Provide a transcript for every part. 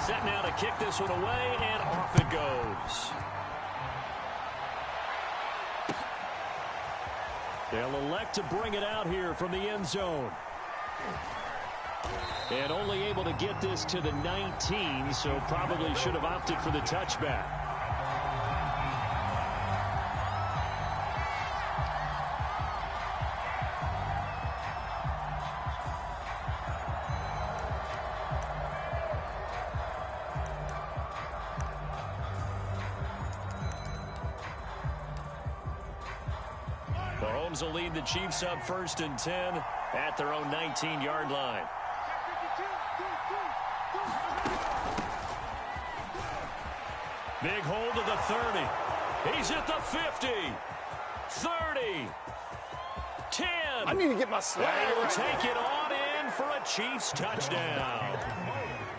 Set now to kick this one away, and off it goes. They'll elect to bring it out here from the end zone. And only able to get this to the 19, so probably should have opted for the touchback. Mahomes will lead the Chiefs up 1st and 10 at their own 19-yard line. Big hold to the 30. He's at the 50. 30. 10. I need to get my swag. They'll take it on in for a Chiefs touchdown.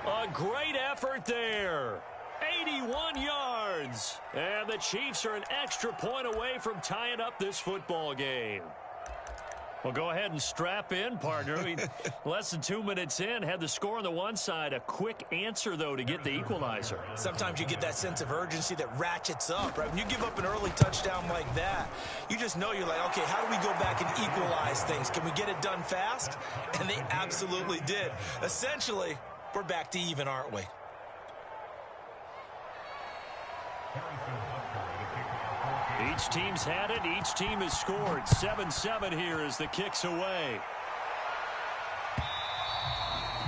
A great effort there. 81 yards. And the Chiefs are an extra point away from tying up this football game. Well, go ahead and strap in, partner. Less than 2 minutes in, had the score on the one side. A quick answer, though, to get the equalizer. Sometimes you get that sense of urgency that ratchets up, right? When you give up an early touchdown like that, you just know you're like, okay, how do we go back and equalize things? Can we get it done fast? And they absolutely did. Essentially, we're back to even, aren't we? Each team's had it. Each team has scored. 7-7 here as the kick's away.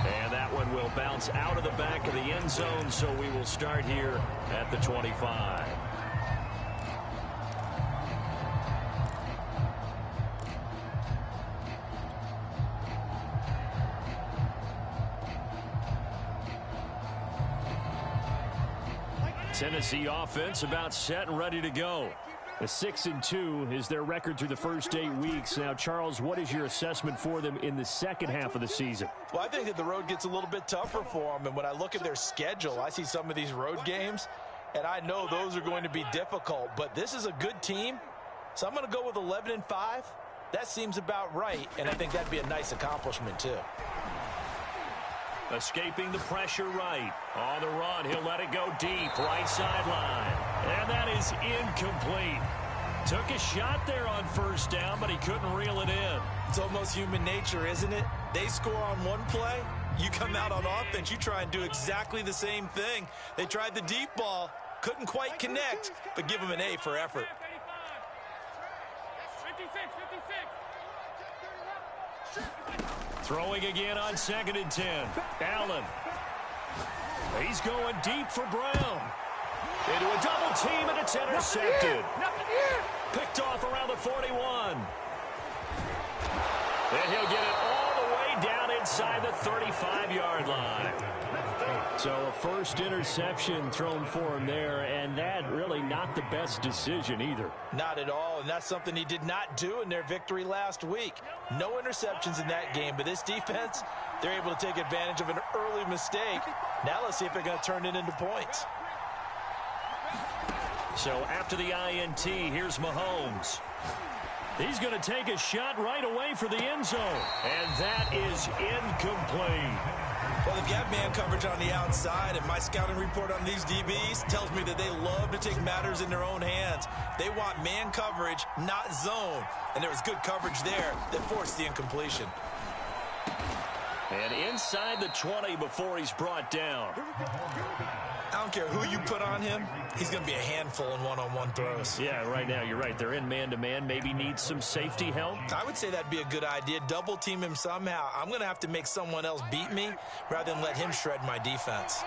And that one will bounce out of the back of the end zone, so we will start here at the 25. Tennessee offense about set and ready to go. A 6-2 is their record through the first 8 weeks. Now, Charles, what is your assessment for them in the second half of the season? Well, I think that the road gets a little bit tougher for them. And when I look at their schedule, I see some of these road games, and I know those are going to be difficult. But this is a good team, so I'm going to go with 11-5. That seems about right, and I think that'd be a nice accomplishment, too. Escaping the pressure right. On the run, he'll let it go deep. Right sideline. And that is incomplete. Took a shot there on first down, but he couldn't reel it in. It's almost human nature, isn't it? They score on one play. You come out on offense, you try and do exactly the same thing. They tried the deep ball. Couldn't quite connect, but give them an A for effort. Throwing again on 2nd and 10. Allen. He's going deep for Brown. Into a double team, and it's intercepted. Picked off around the 41. And he'll get it all the way down inside the 35-yard line. So a first interception thrown for him there, and that really not the best decision either. Not at all, and that's something he did not do in their victory last week. No interceptions in that game, but this defense, they're able to take advantage of an early mistake. Now let's see if they're going to turn it into points. So after the INT, here's Mahomes. He's going to take a shot right away for the end zone, and that is incomplete. Well, if you have man coverage on the outside, and my scouting report on these DBs tells me that they love to take matters in their own hands. They want man coverage, not zone. And there was good coverage there that forced the incompletion. And inside the 20 before he's brought down. I don't care who you put on him. He's going to be a handful in one-on-one throws. Yeah, right now, you're right. They're in man-to-man. Maybe needs some safety help. I would say that'd be a good idea. Double team him somehow. I'm going to have to make someone else beat me rather than let him shred my defense.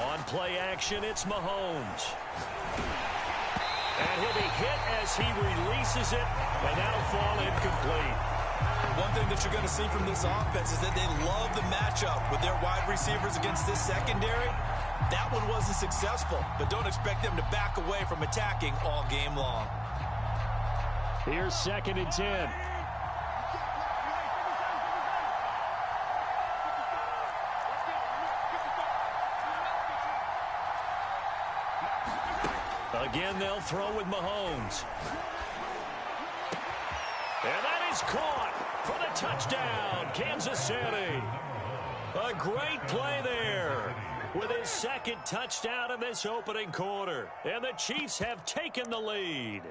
On play action, it's Mahomes. And he'll be hit as he releases it, and that'll fall incomplete. One thing that you're going to see from this offense is that they love the matchup with their wide receivers against this secondary. That one wasn't successful, but don't expect them to back away from attacking all game long. Here's 2nd and 10. Again, they'll throw with Mahomes. And that is caught for the touchdown, Kansas City. A great play there with his second touchdown in this opening quarter. And the Chiefs have taken the lead.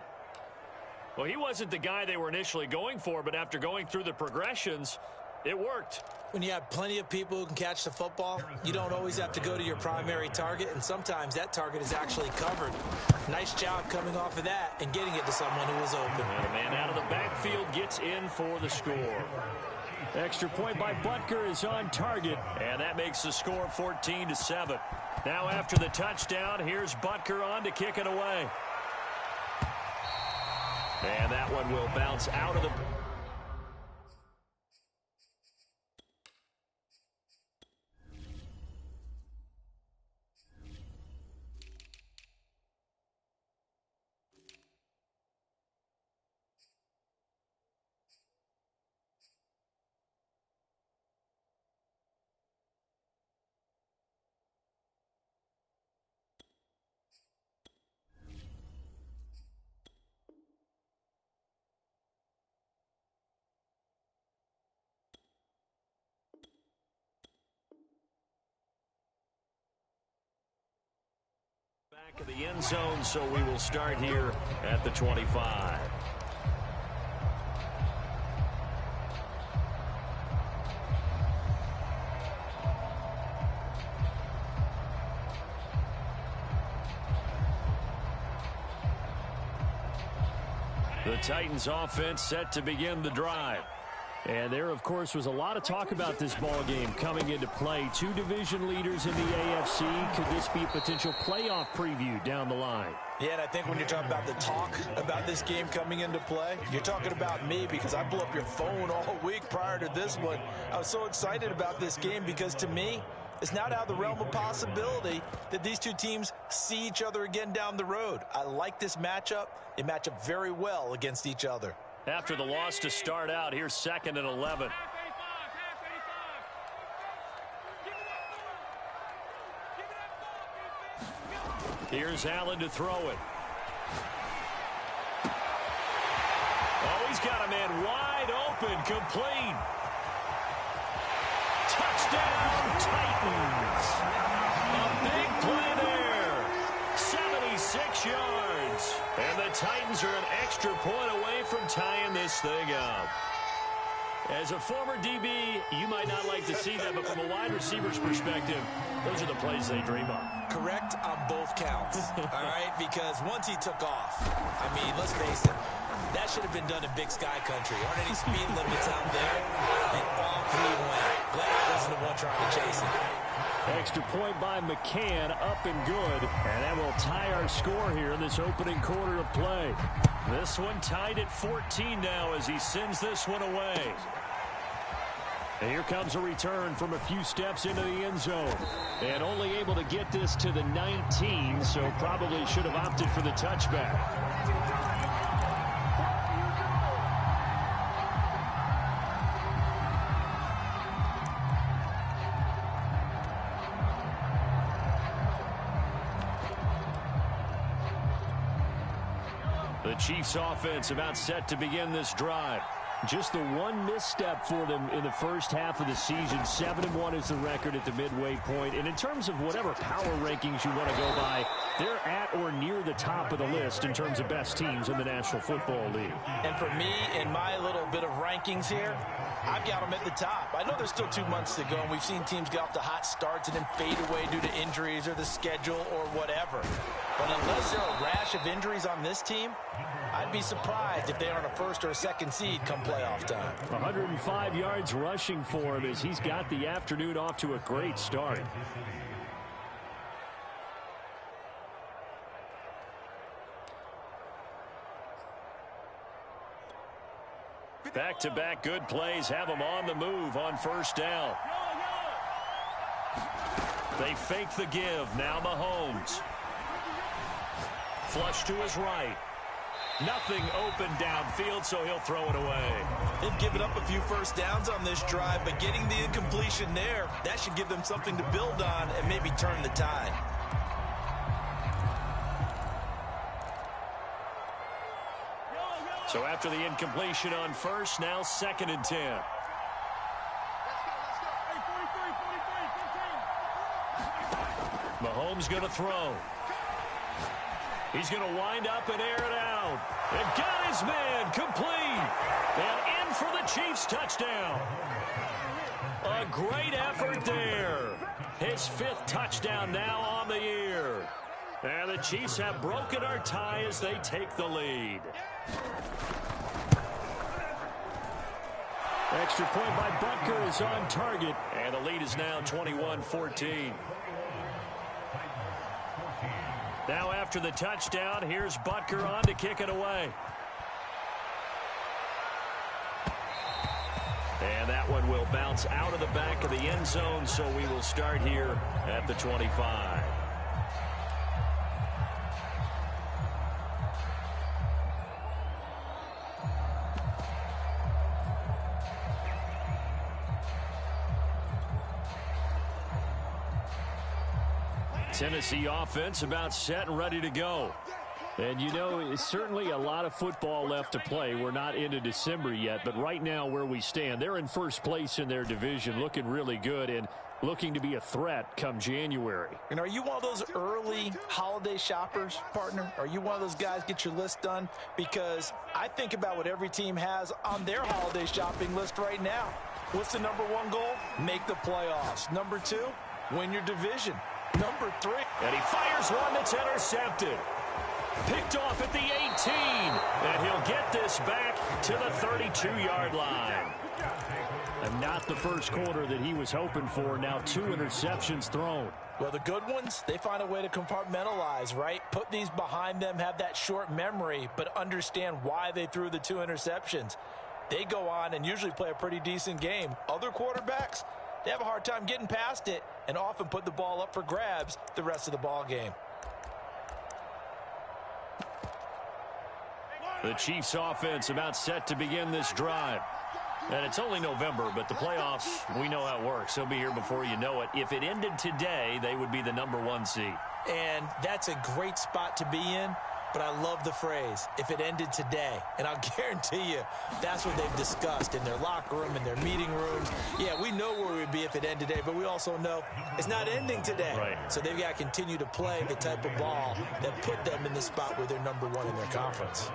Well, he wasn't the guy they were initially going for, but after going through the progressions, it worked. When you have plenty of people who can catch the football, you don't always have to go to your primary target, and sometimes that target is actually covered. Nice job coming off of that and getting it to someone who was open. And a man out of the backfield gets in for the score. Extra point by Butker is on target, and that makes the score 14-7. Now after the touchdown, here's Butker on to kick it away. And that one will bounce out of the... back of the end zone, so we will start here at the 25. The Titans offense set to begin the drive. And there, of course, was a lot of talk about this ball game coming into play. Two division leaders in the AFC. Could this be a potential playoff preview down the line? Yeah, and I think when you're talking about the talk about this game coming into play, you're talking about me because I blew up your phone all week prior to this one. I was so excited about this game because, to me, it's not out of the realm of possibility that these two teams see each other again down the road. I like this matchup. They match up very well against each other. After the loss to start out, here's 2nd and 11. Here's Allen to throw it. Oh, he's got a man wide open, complete. Touchdown, Titans. A big play there. 76 yards. And the Titans are an extra point away from tying this thing up. As a former DB, you might not like to see that, but from a wide receiver's perspective, those are the plays they dream of. Correct on both counts, all right? Because once he took off, I mean, let's face it, that should have been done in Big Sky Country. Aren't any speed limits out there? And off he went. Glad I wasn't the one trying to chase him. Extra point by McCann, up and good. And that will tie our score here in this opening quarter of play. This one tied at 14 now as he sends this one away. And here comes a return from a few steps into the end zone. And only able to get this to the 19, so probably should have opted for the touchback. The Chiefs offense about set to begin this drive. Just the one misstep for them in the first half of the season. 7-1 is the record at the midway point. And in terms of whatever power rankings you want to go by, they're at or near the top of the list in terms of best teams in the National Football League. And for me, in my little bit of rankings here, I've got them at the top. I know there's still 2 months to go, and we've seen teams get off to hot starts and then fade away due to injuries or the schedule or whatever. But unless there are a rash of injuries on this team, I'd be surprised if they aren't a first or a second seed come playoff time. 105 yards rushing for him as he's got the afternoon off to a great start. Back-to-back good plays have him on the move on first down. They fake the give. Now Mahomes. Flush to his right. Nothing open downfield, so he'll throw it away. They've given up a few first downs on this drive, but getting the incompletion there, that should give them something to build on and maybe turn the tide. So after the incompletion on first, now 2nd and 10. Mahomes going to throw. He's going to wind up and air it out. And got his man complete. And in for the Chiefs touchdown. A great effort there. His 5th touchdown now on the year. And the Chiefs have broken our tie as they take the lead. Extra point by Butker is on target. And the lead is now 21-14. Now after the touchdown, here's Butker on to kick it away. And that one will bounce out of the back of the end zone, so we will start here at the 25. Tennessee offense about set and ready to go. And, you know, it's certainly a lot of football left to play. We're not into December yet, but right now where we stand, they're in first place in their division, looking really good and looking to be a threat come January. And are you one of those early holiday shoppers, partner? Are you one of those guys get your list done? Because I think about what every team has on their holiday shopping list right now. What's the #1 goal? Make the playoffs. #2, win your division. #3. And he fires one that's intercepted. Picked off at the 18. And he'll get this back to the 32-yard line. And not the first quarter that he was hoping for. Now 2 interceptions thrown. Well, the good ones, they find a way to compartmentalize, right? Put these behind them, have that short memory, but understand why they threw the 2 interceptions. They go on and usually play a pretty decent game. Other quarterbacks, they have a hard time getting past it and often put the ball up for grabs the rest of the ball game. The Chiefs offense about set to begin this drive. And it's only November, but the playoffs, we know how it works. They'll be here before you know it. If it ended today, they would be the #1 seed. And that's a great spot to be in. But I love the phrase, if it ended today. And I'll guarantee you, that's what they've discussed in their locker room, in their meeting rooms. Yeah, we know where we'd be if it ended today, but we also know it's not ending today. Right. So they've got to continue to play the type of ball that put them in the spot where they're #1 in their conference.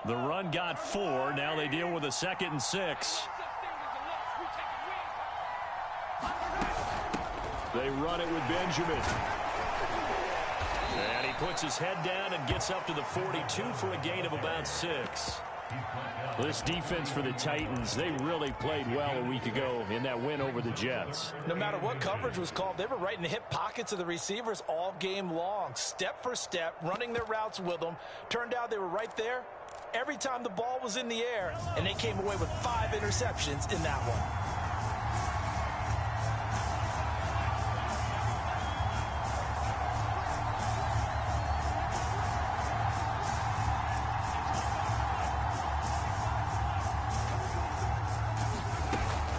The run got 4. Now they deal with a 2nd and 6. They run it with Benjamin. And he puts his head down and gets up to the 42 for a gain of about 6. This defense for the Titans, they really played well a week ago in that win over the Jets. No matter what coverage was called, they were right in the hip pockets of the receivers all game long. Step for step, running their routes with them. Turned out they were right there every time the ball was in the air, and they came away with 5 interceptions in that one.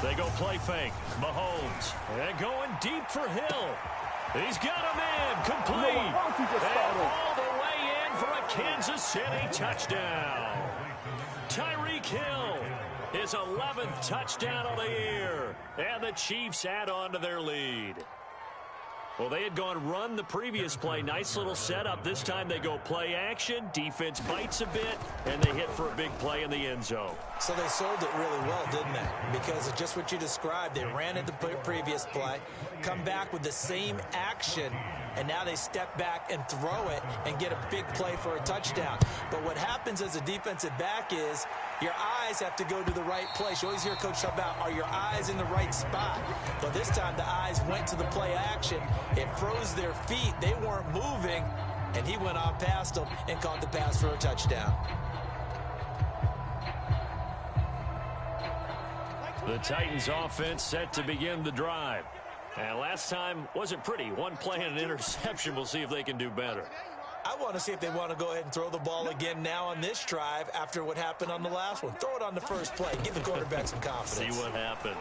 They go play fake. Mahomes. And going deep for Hill. He's got a man complete. And all the way in for a Kansas City touchdown. Tyreek Hill, his 11th touchdown of the year. And the Chiefs add on to their lead. Well, they had gone run the previous play. Nice little setup. This time they go play action. Defense bites a bit, and they hit for a big play in the end zone. So they sold it really well, didn't they? Because of just what you described. They ran at the previous play, come back with the same action, and now they step back and throw it and get a big play for a touchdown. But what happens as a defensive back is your eyes have to go to the right place. You always hear Coach talk about, are your eyes in the right spot? But this time the eyes went to the play action. It froze their feet. They weren't moving, and he went on past them and caught the pass for a touchdown. The Titans offense set to begin the drive. And last time wasn't pretty. One play and an interception. We'll see if they can do better. I want to see if they want to go ahead and throw the ball again now on this drive after what happened on the last one. Throw it on the first play. Give the quarterback some confidence. See what happens.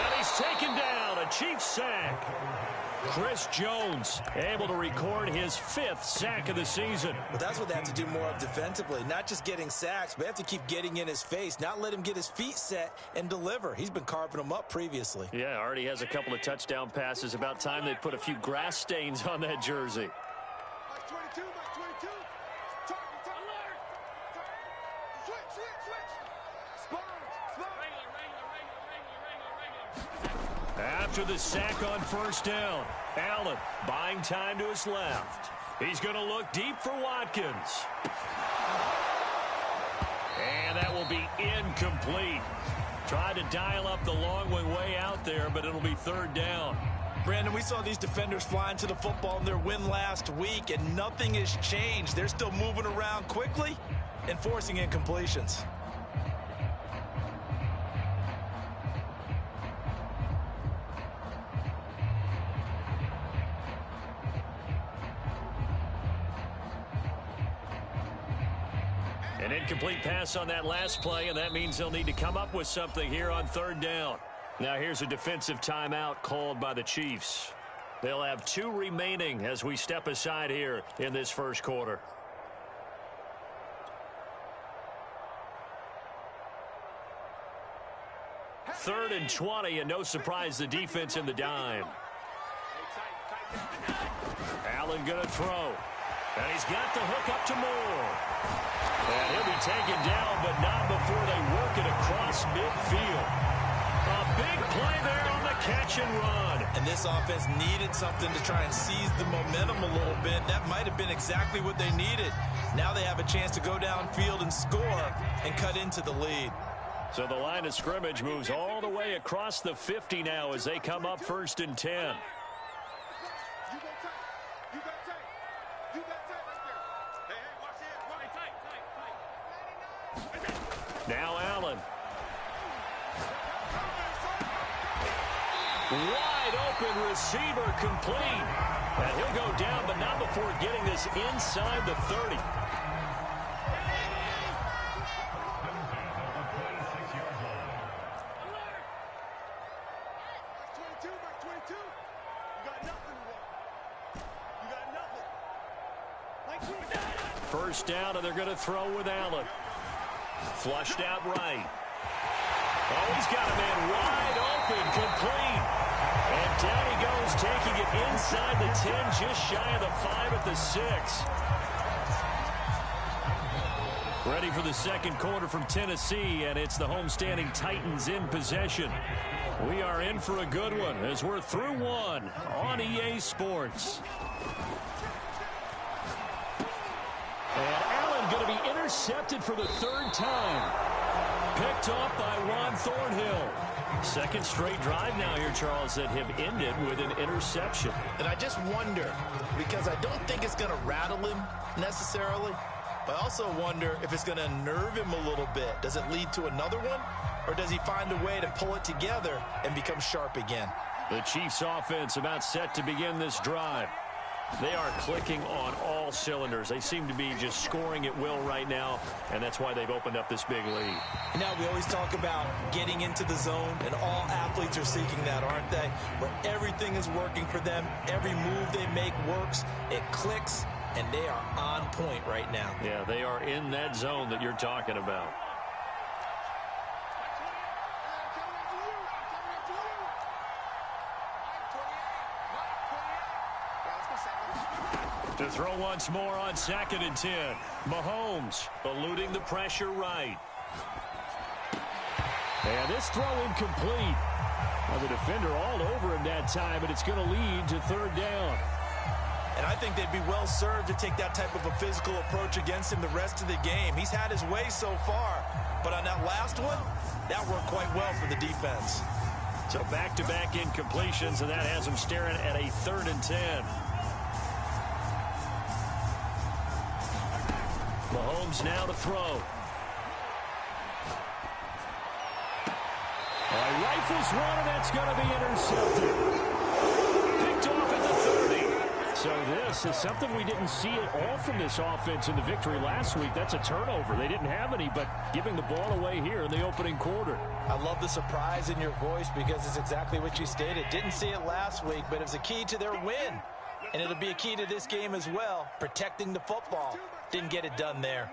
And he's taken down. A Chiefs sack. Chris Jones able to record his 5th sack of the season. But that's what they have to do more of defensively. Not just getting sacks, but they have to keep getting in his face. Not let him get his feet set and deliver. He's been carving them up previously. Yeah, already has a couple of touchdown passes. About time they put a few grass stains on that jersey. After the sack on first down, Allen buying time to his left. He's going to look deep for Watkins. And that will be incomplete. Tried to dial up the long one way out there, but it'll be 3rd down. Brandon, we saw these defenders flying to the football in their win last week, and nothing has changed. They're still moving around quickly and forcing incompletions. An incomplete pass on that last play, and that means they'll need to come up with something here on 3rd down. Now here's a defensive timeout called by the Chiefs. They'll have 2 remaining as we step aside here in this first quarter. Third and 20, and no surprise, the defense in the dime. Allen going to throw. And he's got the hook up to Moore. And he'll be taken down, but not before they work it across midfield. A big play there on the catch and run. And this offense needed something to try and seize the momentum a little bit. That might have been exactly what they needed. Now they have a chance to go downfield and score and cut into the lead. So the line of scrimmage moves all the way across the 50 now as they come up 1st and 10. Now Allen. Wide open receiver complete. And he'll go down, but not before getting this inside the 30. First down, and they're going to throw with Allen. Flushed out right. Oh, he's got a man wide open, complete. And down he goes, taking it inside the 10, just shy of the 5 at the 6. Ready for the second quarter from Tennessee, and it's the homestanding Titans in possession. We are in for a good one as we're through 1 on EA Sports. And Allen going to be intercepted for the 3rd time. Picked off by Juan Thornhill. Second straight drive now here, Charles, that have ended with an interception. And I just wonder, because I don't think it's going to rattle him necessarily, but I also wonder if it's going to unnerve him a little bit. Does it lead to another one, or does he find a way to pull it together and become sharp again? The Chiefs offense about set to begin this drive. They are clicking on all cylinders. They seem to be just scoring at will right now, and that's why they've opened up this big lead. Now, we always talk about getting into the zone, and all athletes are seeking that, aren't they? Where everything is working for them, every move they make works, it clicks, and they are on point right now. Yeah, they are in that zone that you're talking about. To throw once more on 2nd and 10. Mahomes eluding the pressure right. And this throw incomplete. Well, the defender all over him that time, but it's going to lead to 3rd down. And I think they'd be well served to take that type of a physical approach against him the rest of the game. He's had his way so far, but on that last one, that worked quite well for the defense. So back-to-back incompletions, and that has him staring at a 3rd and 10. Mahomes now to throw. Rifles one, and that's going to be intercepted. Picked off at the 30. So this is something we didn't see at all from this offense in the victory last week. That's a turnover. They didn't have any, but giving the ball away here in the opening quarter. I love the surprise in your voice because it's exactly what you stated. Didn't see it last week, but it was a key to their win. And it'll be a key to this game as well, protecting the football. Didn't get it done there.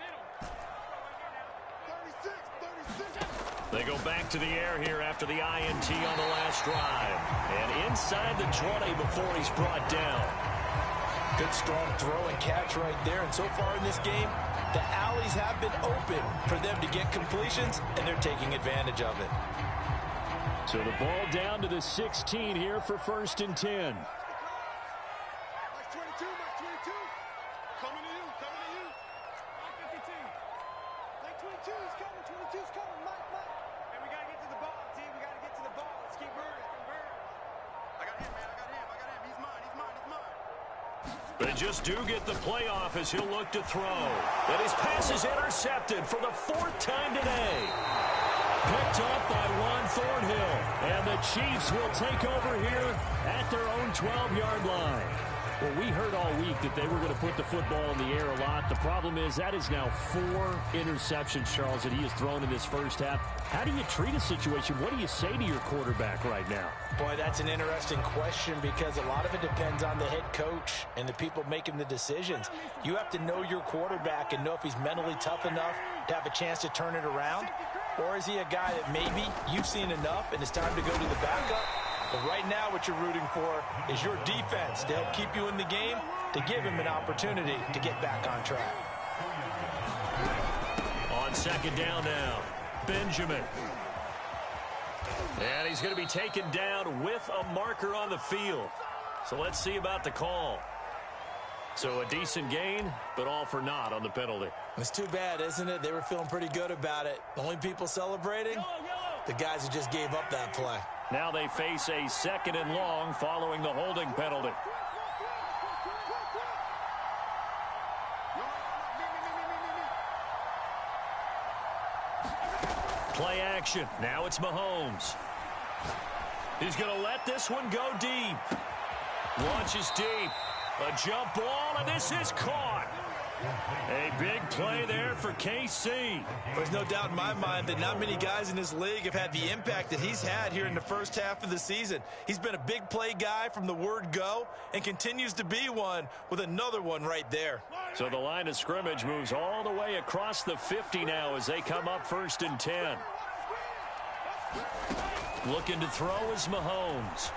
They go back to the air here after the INT on the last drive. And inside the 20 before he's brought down. Good strong throw and catch right there. And so far in this game, the alleys have been open for them to get completions, and they're taking advantage of it. So the ball down to the 16 here for 1st and 10. They just do get the playoff as he'll look to throw. And his pass is intercepted for the 4th time today. Picked up by Juan Thornhill. And the Chiefs will take over here at their own 12-yard line. Well, we heard all week that they were going to put the football in the air a lot. The problem is that is now 4 interceptions, Charles, that he has thrown in this first half. How do you treat a situation? What do you say to your quarterback right now? Boy, that's an interesting question because a lot of it depends on the head coach and the people making the decisions. You have to know your quarterback and know if he's mentally tough enough to have a chance to turn it around. Or is he a guy that maybe you've seen enough and it's time to go to the backup? But right now what you're rooting for is your defense to help keep you in the game, to give him an opportunity to get back on track. On 2nd down now, Benjamin. And he's going to be taken down with a marker on the field. So let's see about the call. So a decent gain, but all for naught on the penalty. It's too bad, isn't it? They were feeling pretty good about it. The only people celebrating, the guys who just gave up that play. Now they face a 2nd and long following the holding penalty. Play action. Now it's Mahomes. He's going to let this one go deep. Launches deep. A jump ball, and this is caught. A big play there for KC. There's no doubt in my mind that not many guys in this league have had the impact that he's had here in the first half of the season. He's been a big play guy from the word go and continues to be one with another one right there. So the line of scrimmage moves all the way across the 50 now as they come up 1st and 10. Looking to throw is Mahomes.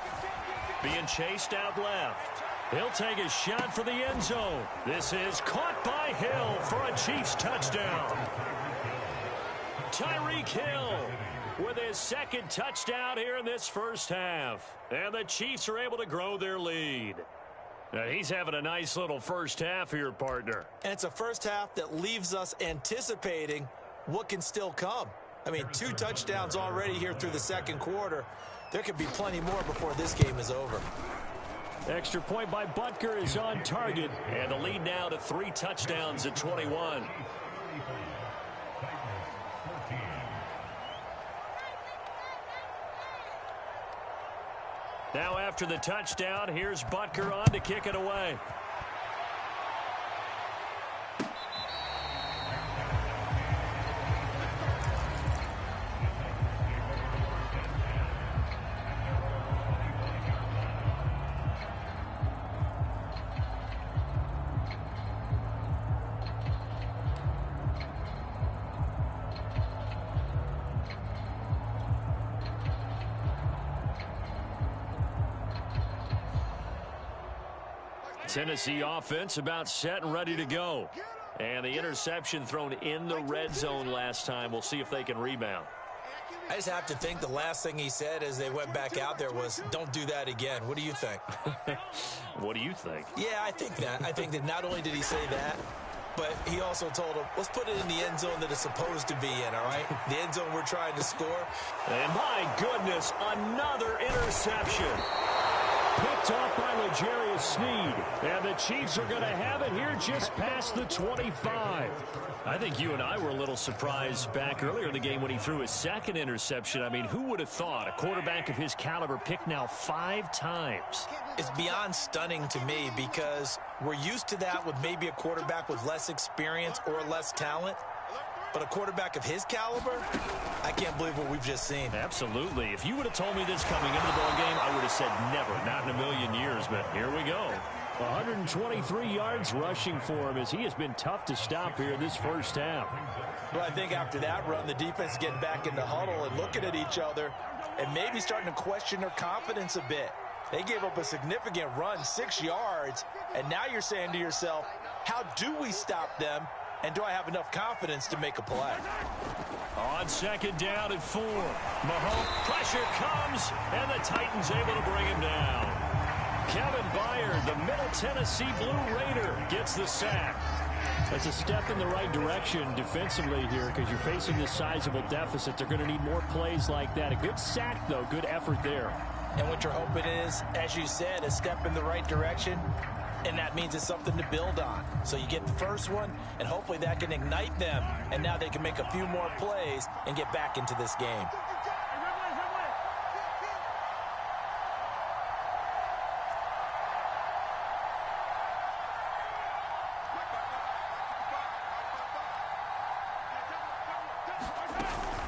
Being chased out left. He'll take a shot for the end zone. This is caught by Hill for a Chiefs touchdown. Tyreek Hill with his 2nd touchdown here in this first half. And the Chiefs are able to grow their lead. Now he's having a nice little first half here, partner. And it's a first half that leaves us anticipating what can still come. I mean, 2 touchdowns already here through the 2nd quarter. There could be plenty more before this game is over. Extra point by Butker is on target. And the lead now to 3 touchdowns at 21. Now after the touchdown, here's Butker on to kick it away. Tennessee offense about set and ready to go. And the interception thrown in the red zone last time. We'll see if they can rebound. I just have to think the last thing he said as they went back out there was, don't do that again. What do you think? What do you think? Yeah, I think that. I think that not only did he say that, but he also told him, let's put it in the end zone that it's supposed to be in, all right? The end zone we're trying to score. And my goodness, another interception. Picked off by L'Jarius Sneed. And the Chiefs are going to have it here just past the 25. I think you and I were a little surprised back earlier in the game when he threw his second interception. I mean, who would have thought a quarterback of his caliber picked now 5 times? It's beyond stunning to me because we're used to that with maybe a quarterback with less experience or less talent. But a quarterback of his caliber, I can't believe what we've just seen. Absolutely. If you would have told me this coming into the ballgame, I would have said never, not in a million years. But here we go. 123 yards rushing for him as he has been tough to stop here this first half. Well, I think after that run, the defense is getting back in the huddle and looking at each other and maybe starting to question their confidence a bit. They gave up a significant run, 6 yards, and now you're saying to yourself, how do we stop them? And do I have enough confidence to make a play? On second down and 4. Mahomes, pressure comes, and the Titans able to bring him down. Kevin Byard, the Middle Tennessee Blue Raider, gets the sack. That's a step in the right direction defensively here because you're facing this sizable deficit. They're going to need more plays like that. A good sack, though. Good effort there. And what you're hoping is, as you said, a step in the right direction. And that means it's something to build on. So you get the first one, and hopefully that can ignite them. And now they can make a few more plays and get back into this game.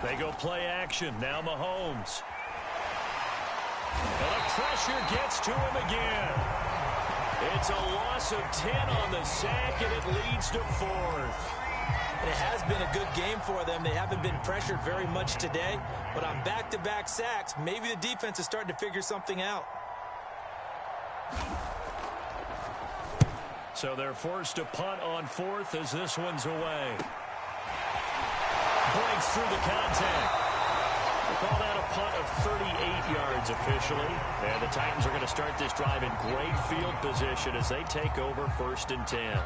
They go play action. Now Mahomes. And the pressure gets to him again. It's a loss of 10 on the sack, and it leads to 4th. And it has been a good game for them. They haven't been pressured very much today, but on back-to-back sacks, maybe the defense is starting to figure something out. So they're forced to punt on 4th as this one's away. Breaks through the contact. We'll call that a punt of 38 yards officially. And the Titans are going to start this drive in great field position as they take over 1st and 10.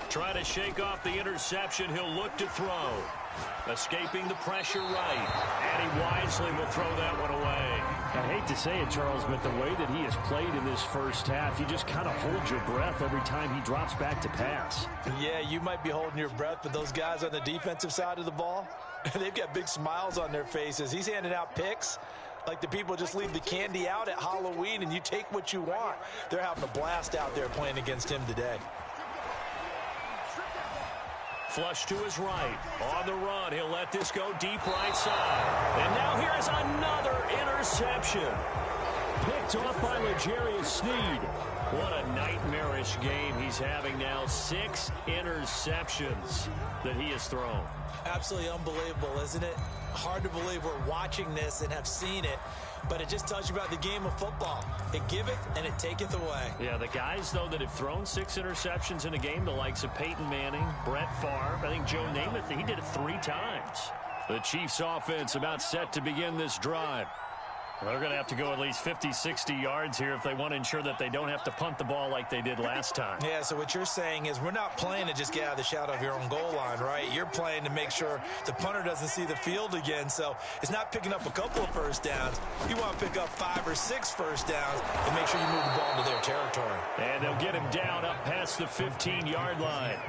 Trying to shake off the interception. He'll look to throw. Escaping the pressure right. And he wisely will throw that one away. I hate to say it, Charles, but the way that he has played in this first half, you just kind of hold your breath every time he drops back to pass. Yeah, you might be holding your breath, but those guys on the defensive side of the ball, they've got big smiles on their faces. He's handing out picks like the people just leave the candy out at Halloween and you take what you want. They're having a blast out there playing against him today. Flush to his right. On the run, he'll let this go deep right side. And now here's another interception. Picked off by L'Jarius Sneed. What a nightmarish game he's having now. 6 interceptions that he has thrown. Absolutely unbelievable, isn't it? Hard to believe we're watching this and have seen it, but it just tells you about the game of football. It giveth and it taketh away. Yeah, the guys, though, that have thrown 6 interceptions in a game, the likes of Peyton Manning, Brett Favre, I think Joe Namath, he did it 3 times. The Chiefs offense about set to begin this drive. They're going to have to go at least 50, 60 yards here if they want to ensure that they don't have to punt the ball like they did last time. Yeah, so what you're saying is we're not playing to just get out of the shadow of your own goal line, right? You're playing to make sure the punter doesn't see the field again. So it's not picking up a couple of first downs. You want to pick up 5 or 6 first downs and make sure you move the ball into their territory. And they'll get him down up past the 15-yard line.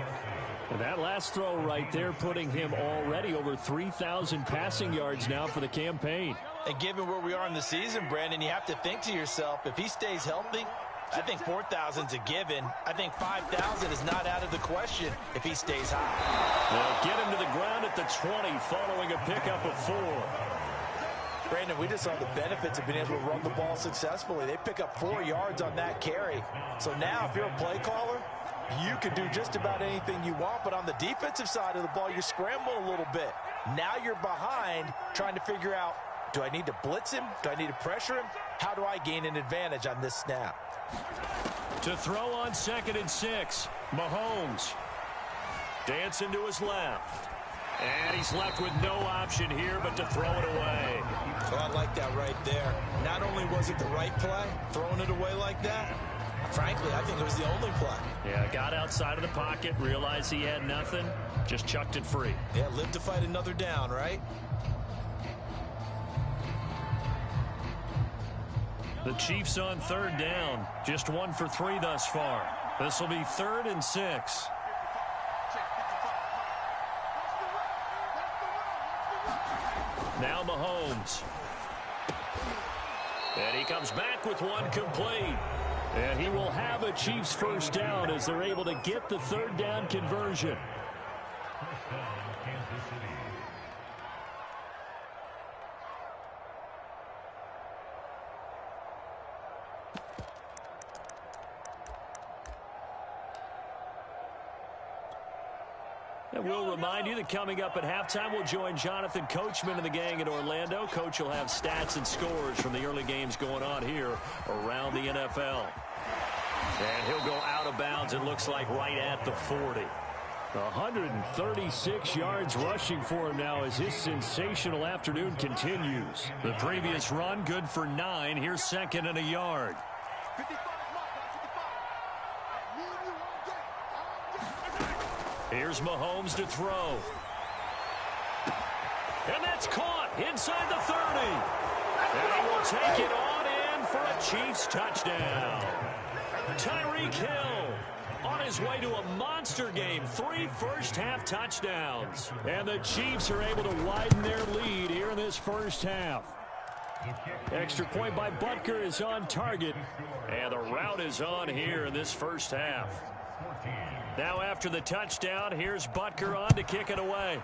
And that last throw right there putting him already over 3,000 passing yards now for the campaign. And given where we are in the season, Brandon, you have to think to yourself, if he stays healthy, I think 4,000's a given. I think 5,000 is not out of the question if he stays high. They'll get him to the ground at the 20 following a pickup of 4. Brandon, we just saw the benefits of being able to run the ball successfully. They pick up 4 yards on that carry. So now if you're a play caller, you can do just about anything you want, but on the defensive side of the ball, you're scrambling a little bit. Now you're behind trying to figure out, do I need to blitz him? Do I need to pressure him? How do I gain an advantage on this snap? To throw on 2nd and 6, Mahomes. Dancing to his left. And he's left with no option here but to throw it away. So I like that right there. Not only was it the right play, throwing it away like that, frankly, I think it was the only play. Yeah, got outside of the pocket, realized he had nothing, just chucked it free. Yeah, live to fight another down, right? The Chiefs on third down, just 1 for 3 thus far. This will be 3rd and 6. Now Mahomes. And he comes back with one complete. And he will have a Chiefs first down as they're able to get the 3rd down conversion. And we'll remind you that coming up at halftime, we'll join Jonathan Coachman and the gang in Orlando. Coach will have stats and scores from the early games going on here around the NFL. And he'll go out of bounds, it looks like, right at the 40. 136 yards rushing for him now as his sensational afternoon continues. The previous run, good for 9. Here's 2nd and a yard. Here's Mahomes to throw. And that's caught inside the 30. And he will take it on in for a Chiefs touchdown. Tyreek Hill on his way to a monster game. 3 first-half touchdowns. And the Chiefs are able to widen their lead here in this first half. Extra point by Butker is on target. And the route is on here in this first half. Now after the touchdown, here's Butker on to kick it away.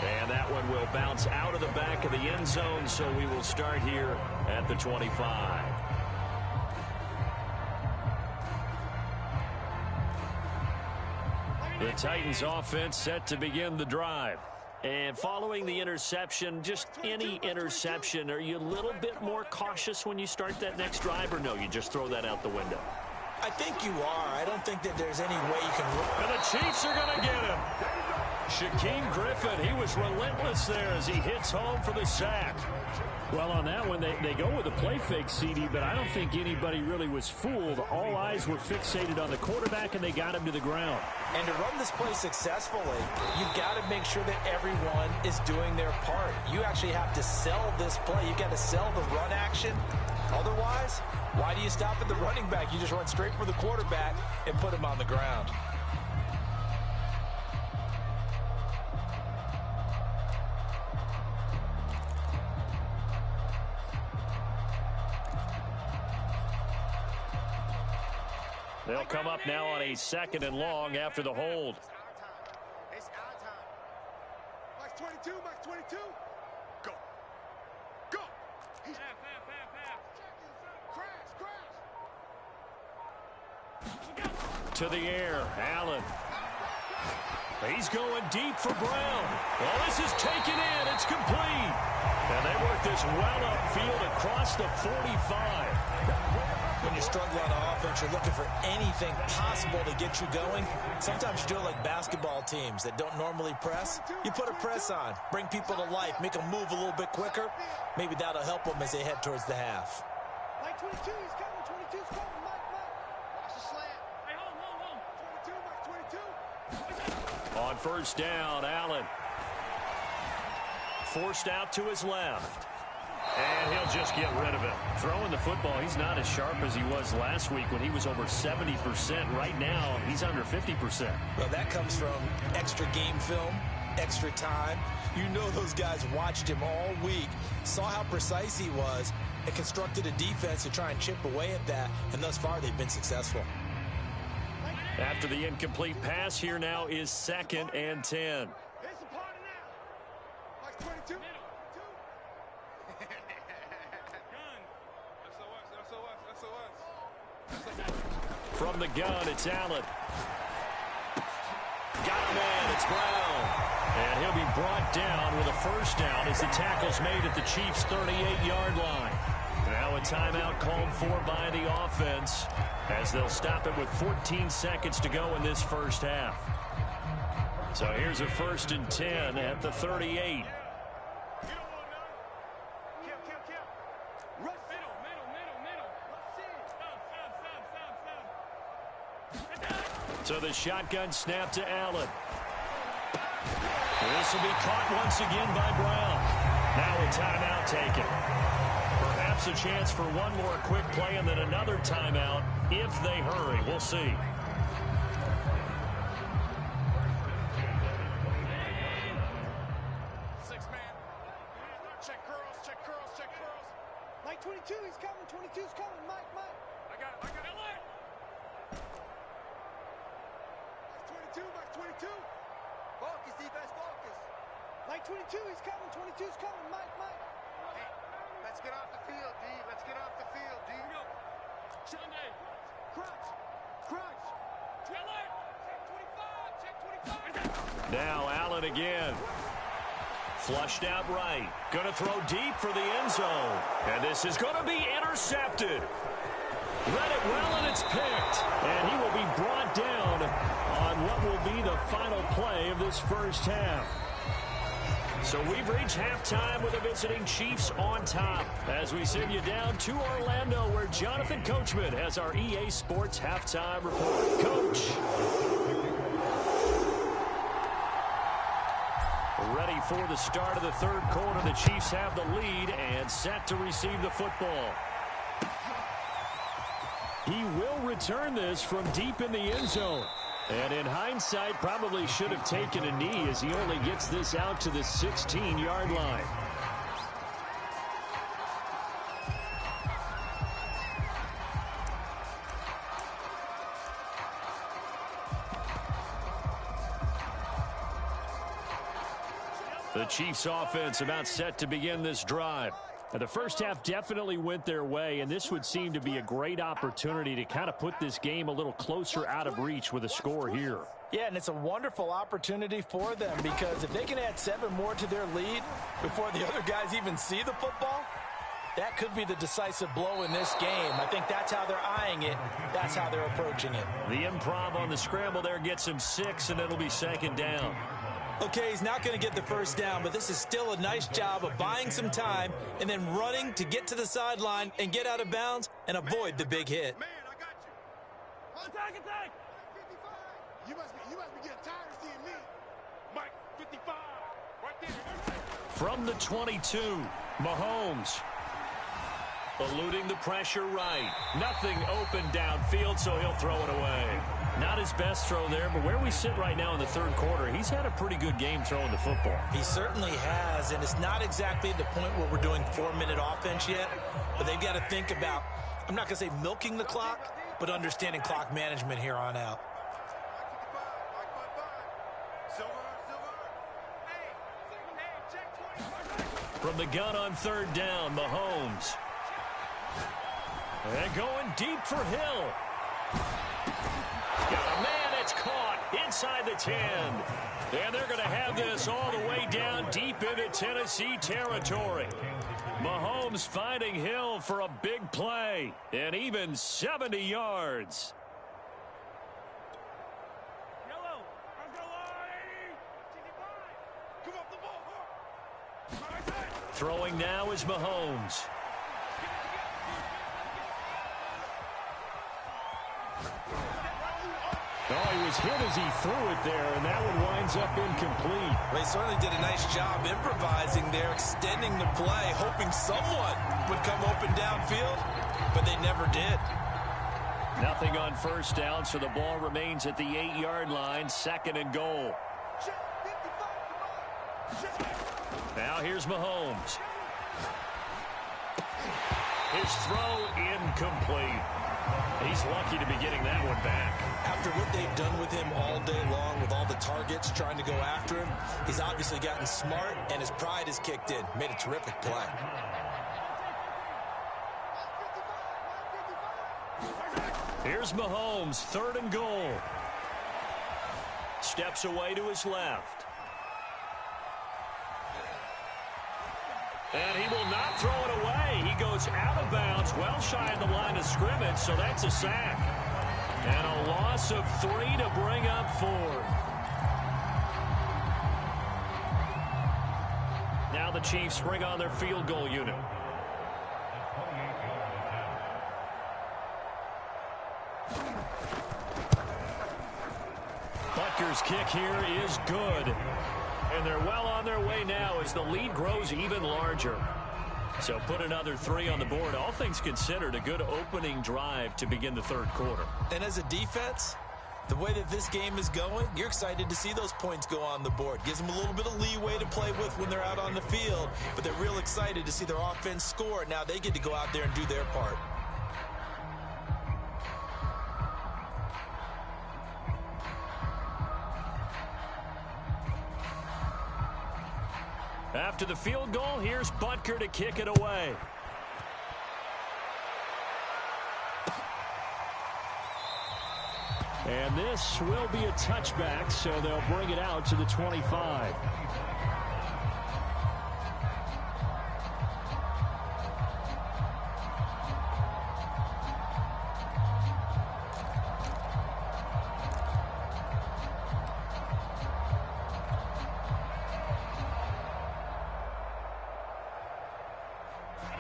And that one will bounce out of the back of the end zone, so we will start here at the 25. The Titans offense set to begin the drive. And following the interception, just any interception, are you a little bit more cautious when you start that next drive, or no, you just throw that out the window? I think you are. I don't think that there's any way you can... And the Chiefs are going to get him. Shaquem Griffin, he was relentless there as he hits home for the sack. Well, on that one, they go with a play fake, CD, but I don't think anybody really was fooled. All eyes were fixated on the quarterback, and they got him to the ground. And to run this play successfully, you've got to make sure that everyone is doing their part. You actually have to sell this play. You've got to sell the run action. Otherwise, why do you stop at the running back? You just run straight for the quarterback and put him on the ground. They'll come up now on a 2nd and long after the hold. It's our time. Max 22, Max 22. Go. Go. He's crash. To the air, Allen. He's going deep for Brown. Well, this is taken in. It's complete. And they work this well upfield across the 45. When you're struggling on offense, you're looking for anything possible to get you going. Sometimes you do it like basketball teams that don't normally press. You put a press on, bring people to life, make them move a little bit quicker. Maybe that'll help them as they head towards the half. Mike 22, he's coming. 22's coming. Mike. Watch the slant. Hey, hold. 22, Mike 22. On first down, Allen. Forced out to his left. And he'll just get rid of it. Throwing the football, he's not as sharp as he was last week when he was over 70%. Right now, he's under 50%. Well, that comes from extra game film, extra time. You know those guys watched him all week, saw how precise he was, and constructed a defense to try and chip away at that. And thus far, they've been successful. After the incomplete pass, here now is 2nd and 10. It's a party now. Mike 22. From the gun, it's Allen. Got him in, it's Brown. And he'll be brought down with a first down as the tackle's made at the Chiefs' 38-yard line. Now a timeout called for by the offense as they'll stop it with 14 seconds to go in this first half. So here's a 1st and 10 at the 38. So the shotgun snap to Allen. This will be caught once again by Brown. Now a timeout taken. Perhaps a chance for one more quick play and then another timeout if they hurry. We'll see. Six-man. Check curls, check curls, check curls. Mike 22, he's coming. 22's coming. Mike. I got it. 22, Mike 22. Focus, defense, focus. Mike 22, he's coming. 22's coming. Mike. Hey, let's get off the field, D. Let's get off the field, D. Sunday. Crunch. Allen. Check 25. Now Allen again. Flushed out right. Going to throw deep for the end zone. And this is going to be intercepted. Read it well, and it's picked. And he will be brought down on what will be the final play of this first half. So we've reached halftime with the visiting Chiefs on top as we send you down to Orlando where Jonathan Coachman has our EA Sports halftime report. Coach. Ready for the start of the third quarter. The Chiefs have the lead and set to receive the football. He will return this from deep in the end zone. And in hindsight, probably should have taken a knee as he only gets this out to the 16-yard line. The Chiefs offense about set to begin this drive. Now, the first half definitely went their way, and this would seem to be a great opportunity to kind of put this game a little closer out of reach with a score here. Yeah, and it's a wonderful opportunity for them because if they can add 7 more to their lead before the other guys even see the football, that could be the decisive blow in this game. I think that's how they're eyeing it. That's how they're approaching it. The improv on the scramble there gets him 6, and it'll be 2nd down. Okay, he's not going to get the first down, but this is still a nice job of buying some time and then running to get to the sideline and get out of bounds and avoid the big hit. Man, I got you. Attack. 55. You must be getting tired of seeing me. Mike, 55. Right there. From the 22, Mahomes. Eluding the pressure right. Nothing open downfield, so he'll throw it away. Not his best throw there, but where we sit right now in the third quarter, he's had a pretty good game throwing the football. He certainly has, and it's not exactly at the point where we're doing 4-minute offense yet, but they've got to think about, I'm not going to say milking the clock, but understanding clock management here on out. From the gun on 3rd down, Mahomes. And going deep for Hill. Got a man, it's caught inside the 10. And they're going to have this all the way down deep into Tennessee territory. Mahomes finding Hill for a big play. And even 70 yards. Throwing now is Mahomes. Oh, he was hit as he threw it there, and that one winds up incomplete. Well, he certainly did a nice job improvising there, extending the play, hoping someone would come open downfield, but they never did. Nothing on 1st down, so the ball remains at the 8-yard line, 2nd and goal. Now here's Mahomes. His throw incomplete. He's lucky to be getting that one back. After what they've done with him all day long with all the targets trying to go after him, he's obviously gotten smart and his pride has kicked in. Made a terrific play. Here's Mahomes, 3rd and goal. Steps away to his left. And he will not throw it away. He goes out of bounds, well shy of the line of scrimmage, so that's a sack. And a loss of 3 to bring up 4. Now the Chiefs bring on their field goal unit. Butker's kick here is good. And they're well on their way now as the lead grows even larger. So put another 3 on the board. All things considered, a good opening drive to begin the third quarter. And as a defense, the way that this game is going, you're excited to see those points go on the board. Gives them a little bit of leeway to play with when they're out on the field, but they're real excited to see their offense score. Now they get to go out there and do their part. After the field goal, here's Butker to kick it away. And this will be a touchback, so they'll bring it out to the 25.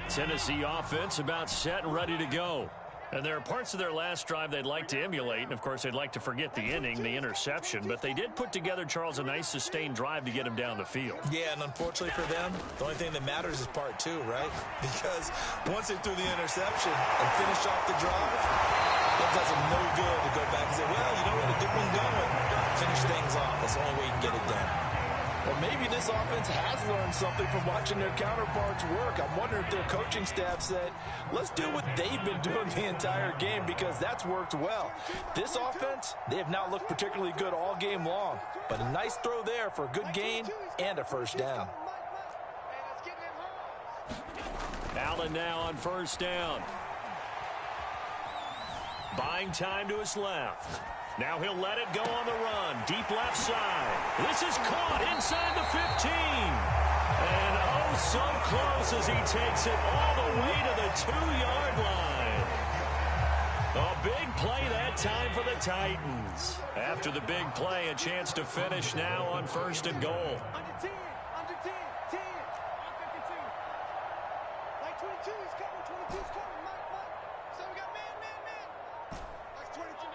Tennessee offense about set and ready to go. And there are parts of their last drive they'd like to emulate. And, of course, they'd like to forget the inning, the interception. But they did put together, Charles, a nice sustained drive to get him down the field. Yeah, and unfortunately for them, the only thing that matters is part 2, right? Because once they threw the interception and finished off the drive, that does them no good to go back and say, well, you know what, a good one going. Finish things off. That's the only way you can get it done. Well, maybe this offense has learned something from watching their counterparts work. I'm wondering if their coaching staff said, let's do what they've been doing the entire game because that's worked well. This offense, they have not looked particularly good all game long, but a nice throw there for a good gain and a first down. Allen now on first down. Buying time to his left. Now he'll let it go on the run. Deep left side. This is caught inside the 15. And oh, so close as he takes it all the way to the 2-yard line. A big play that time for the Titans. After the big play, a chance to finish now on first and goal. Under 10, 10. 52. Like 22, he's coming, 22's coming, Mike. So we got man. Like 22.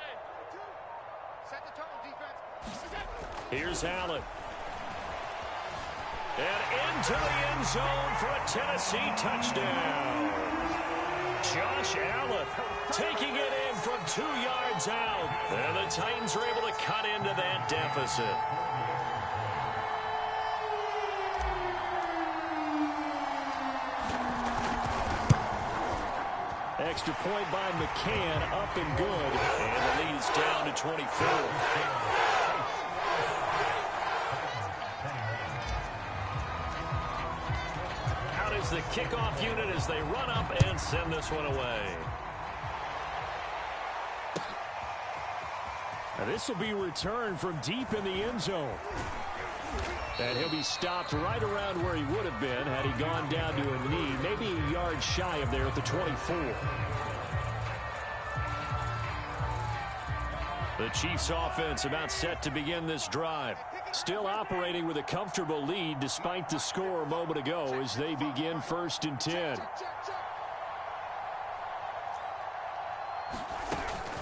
Set the tone, defense. Here's Allen. And into the end zone for a Tennessee touchdown. Josh Allen taking it in from 2 yards out. And the Titans are able to cut into that deficit. Extra point by McCann, up and good. And the lead is down to 24. Out is the kickoff unit as they run up and send this one away. Now this will be returned from deep in the end zone. And he'll be stopped right around where he would have been had he gone down to a knee, maybe a yard shy of there at the 24. The Chiefs offense about set to begin this drive. Still operating with a comfortable lead despite the score a moment ago as they begin first and 10.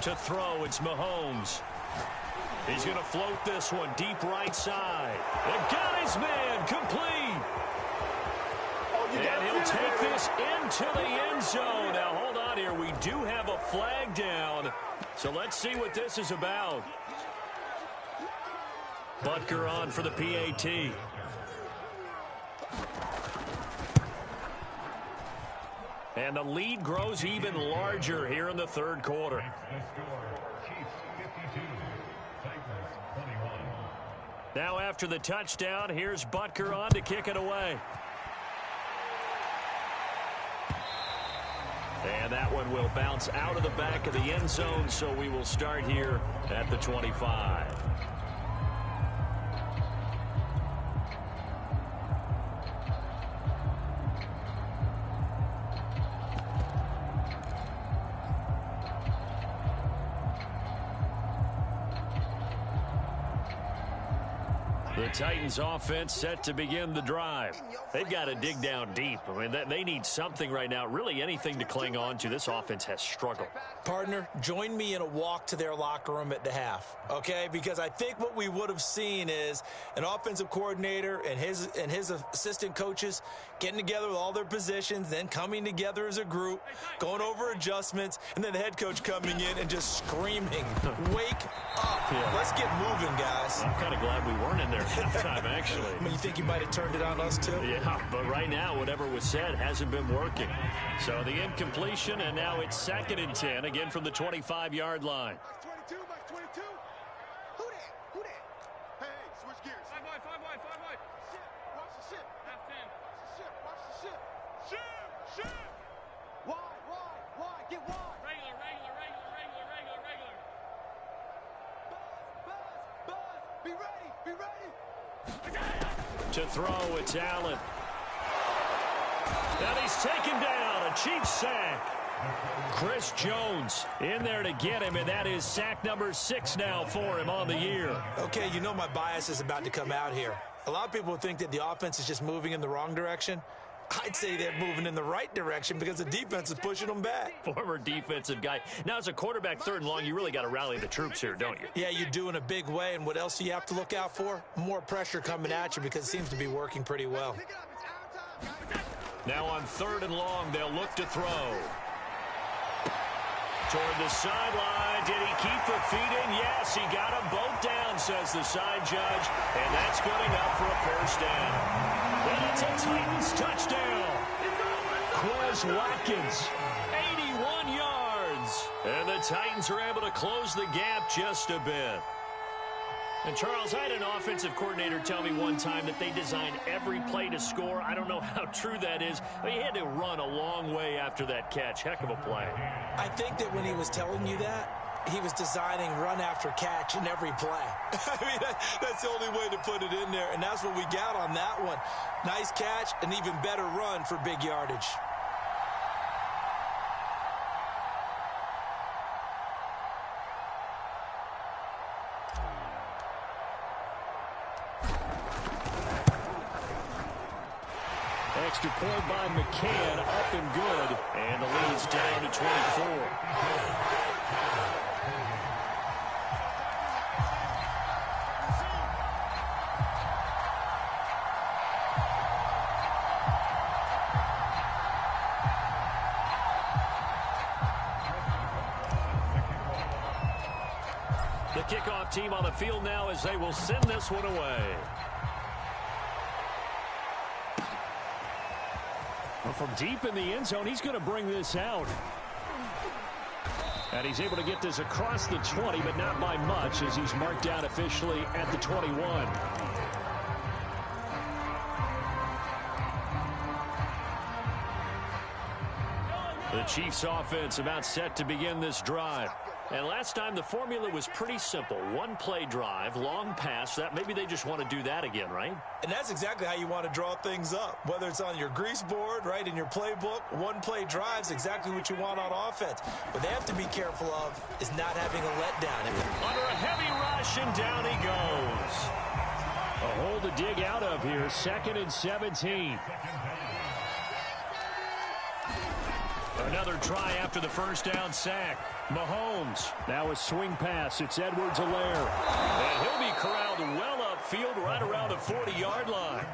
To throw, it's Mahomes. He's going to float this one deep right side. And got his man complete. And he'll take this into the end zone. Now, hold on here. We do have a flag down. So let's see what this is about. Butker on for the PAT. And the lead grows even larger here in the third quarter. Now after the touchdown, here's Butker on to kick it away. And that one will bounce out of the back of the end zone, so we will start here at the 25. The Titans offense set to begin the drive. They've got to dig down deep. I mean, they need something right now, really anything to cling on to. This offense has struggled. Partner, join me in a walk to their locker room at the half, okay? Because I think what we would have seen is an offensive coordinator and his assistant coaches getting together with all their positions, then coming together as a group, going over adjustments, and then the head coach coming in and just screaming, wake up. Yeah. Let's get moving, guys. I'm kind of glad we weren't in there at halftime, actually. I mean, you think you might have turned it on us, too? Yeah, but right now, whatever was said hasn't been working. So the incompletion, and now it's 2nd and 10, again from the 25-yard line. Max 22, Max 22. Who that? Who that? Hey, switch gears. 5 wide, 5 wide, 5 wide. Ship, watch the ship. Half 10. Ship, watch the ship. Ship. Wide, get wide. Regular. Buzz. Be ready. To throw, it's Allen. And he's taken down, a Chiefs sack. Chris Jones in there to get him, and that is sack number 6 now for him on the year. Okay, you know my bias is about to come out here. A lot of people think that the offense is just moving in the wrong direction. I'd say they're moving in the right direction because the defense is pushing them back. Former defensive guy. Now, as a quarterback 3rd and long, you really got to rally the troops here, don't you? Yeah, you do in a big way. And what else do you have to look out for? More pressure coming at you because it seems to be working pretty well. Now on 3rd and long, they'll look to throw. Toward the sideline. Did he keep the feet in? Yes, he got them both down, says the side judge. And that's good enough for a 1st down. And it's a Titans touchdown. Quez Watkins, 81 yards. And the Titans are able to close the gap just a bit. And, Charles, I had an offensive coordinator tell me one time that they designed every play to score. I don't know how true that is. But he had to run a long way after that catch. Heck of a play. I think that when he was telling you that, he was designing run after catch in every play. I mean, that's the only way to put it in there, and that's what we got on that one. Nice catch, an even better run for big yardage. Extra point by McCann, up and good, and the lead's down to 24. The kickoff team on the field now as they will send this one away. From deep in the end zone, he's going to bring this out. And he's able to get this across the 20, but not by much as he's marked down officially at the 21. The Chiefs offense about set to begin this drive. And last time the formula was pretty simple. One play drive, long pass. That maybe they just want to do that again, right? And that's exactly how you want to draw things up. Whether it's on your grease board, right, in your playbook, one play drive's exactly what you want on offense. What they have to be careful of is not having a letdown. Under a heavy rush, and down he goes. A hole to dig out of here. 2nd and 17. Another try after the 1st down sack. Mahomes. Now a swing pass. It's Edwards-Helaire. And he'll be corralled well upfield right around the 40-yard line.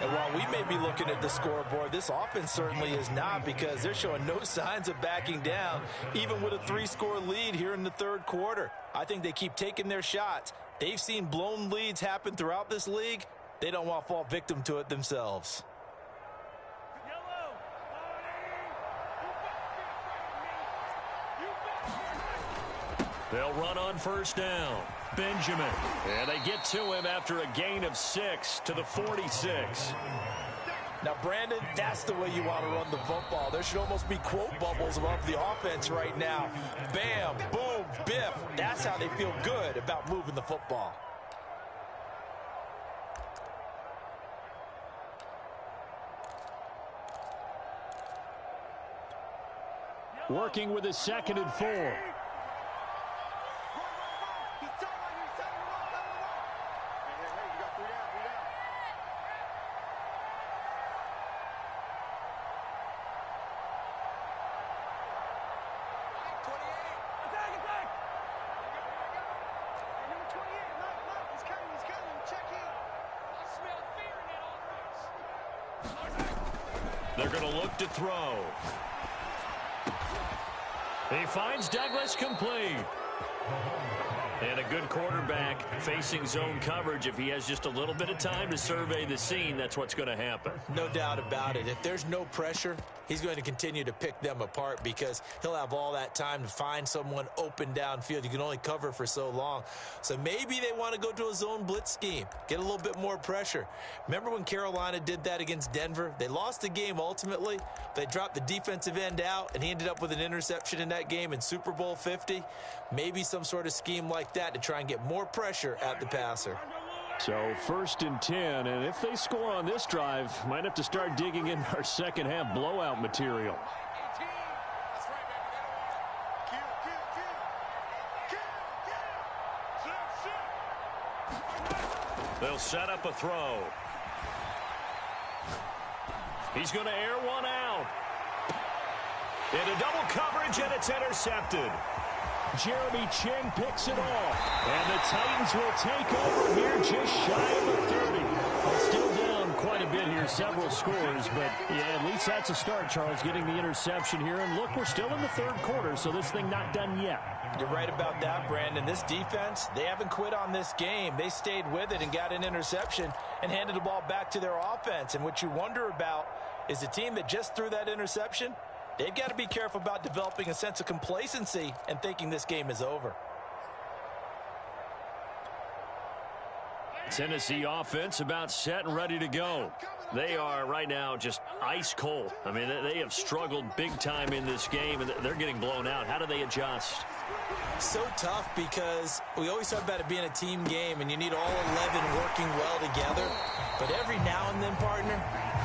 And while we may be looking at the scoreboard, this offense certainly is not because they're showing no signs of backing down, even with a 3-score lead here in the 3rd quarter. I think they keep taking their shots. They've seen blown leads happen throughout this league. They don't want to fall victim to it themselves. They'll run on 1st down. Benjamin. And they get to him after a gain of 6 to the 46. Now, Brandon, that's the way you want to run the football. There should almost be quote bubbles above the offense right now. Bam, boom, biff. That's how they feel good about moving the football. Working with a 2nd and 4. They're going to look to throw. He finds Douglas complete. And a good quarterback facing zone coverage. If he has just a little bit of time to survey the scene, that's what's going to happen. No doubt about it. If there's no pressure, he's going to continue to pick them apart because he'll have all that time to find someone open downfield. You can only cover for so long. So maybe they want to go to a zone blitz scheme, get a little bit more pressure. Remember when Carolina did that against Denver? They lost the game ultimately. They dropped the defensive end out, and he ended up with an interception in that game in Super Bowl 50. Maybe some sort of scheme like that to try and get more pressure at the passer. So 1st and 10, and if they score on this drive, might have to start digging in our second half blowout material. They'll set up a throw. He's going to air one out. Into double coverage, and it's intercepted. Jeremy Chinn picks it off. And the Titans will take over here just shy of the 30. Well, still down quite a bit here, several scores. But, yeah, at least that's a start, Charles, getting the interception here. And, look, we're still in the third quarter, so this thing not done yet. You're right about that, Brandon. This defense, they haven't quit on this game. They stayed with it and got an interception and handed the ball back to their offense. And what you wonder about is the team that just threw that interception, they've got to be careful about developing a sense of complacency and thinking this game is over. Tennessee offense about set and ready to go. They are right now just ice cold. I mean, they have struggled big time in this game, and they're getting blown out. How do they adjust? So tough because we always talk about it being a team game, and you need all 11 working well together. But every now and then, partner,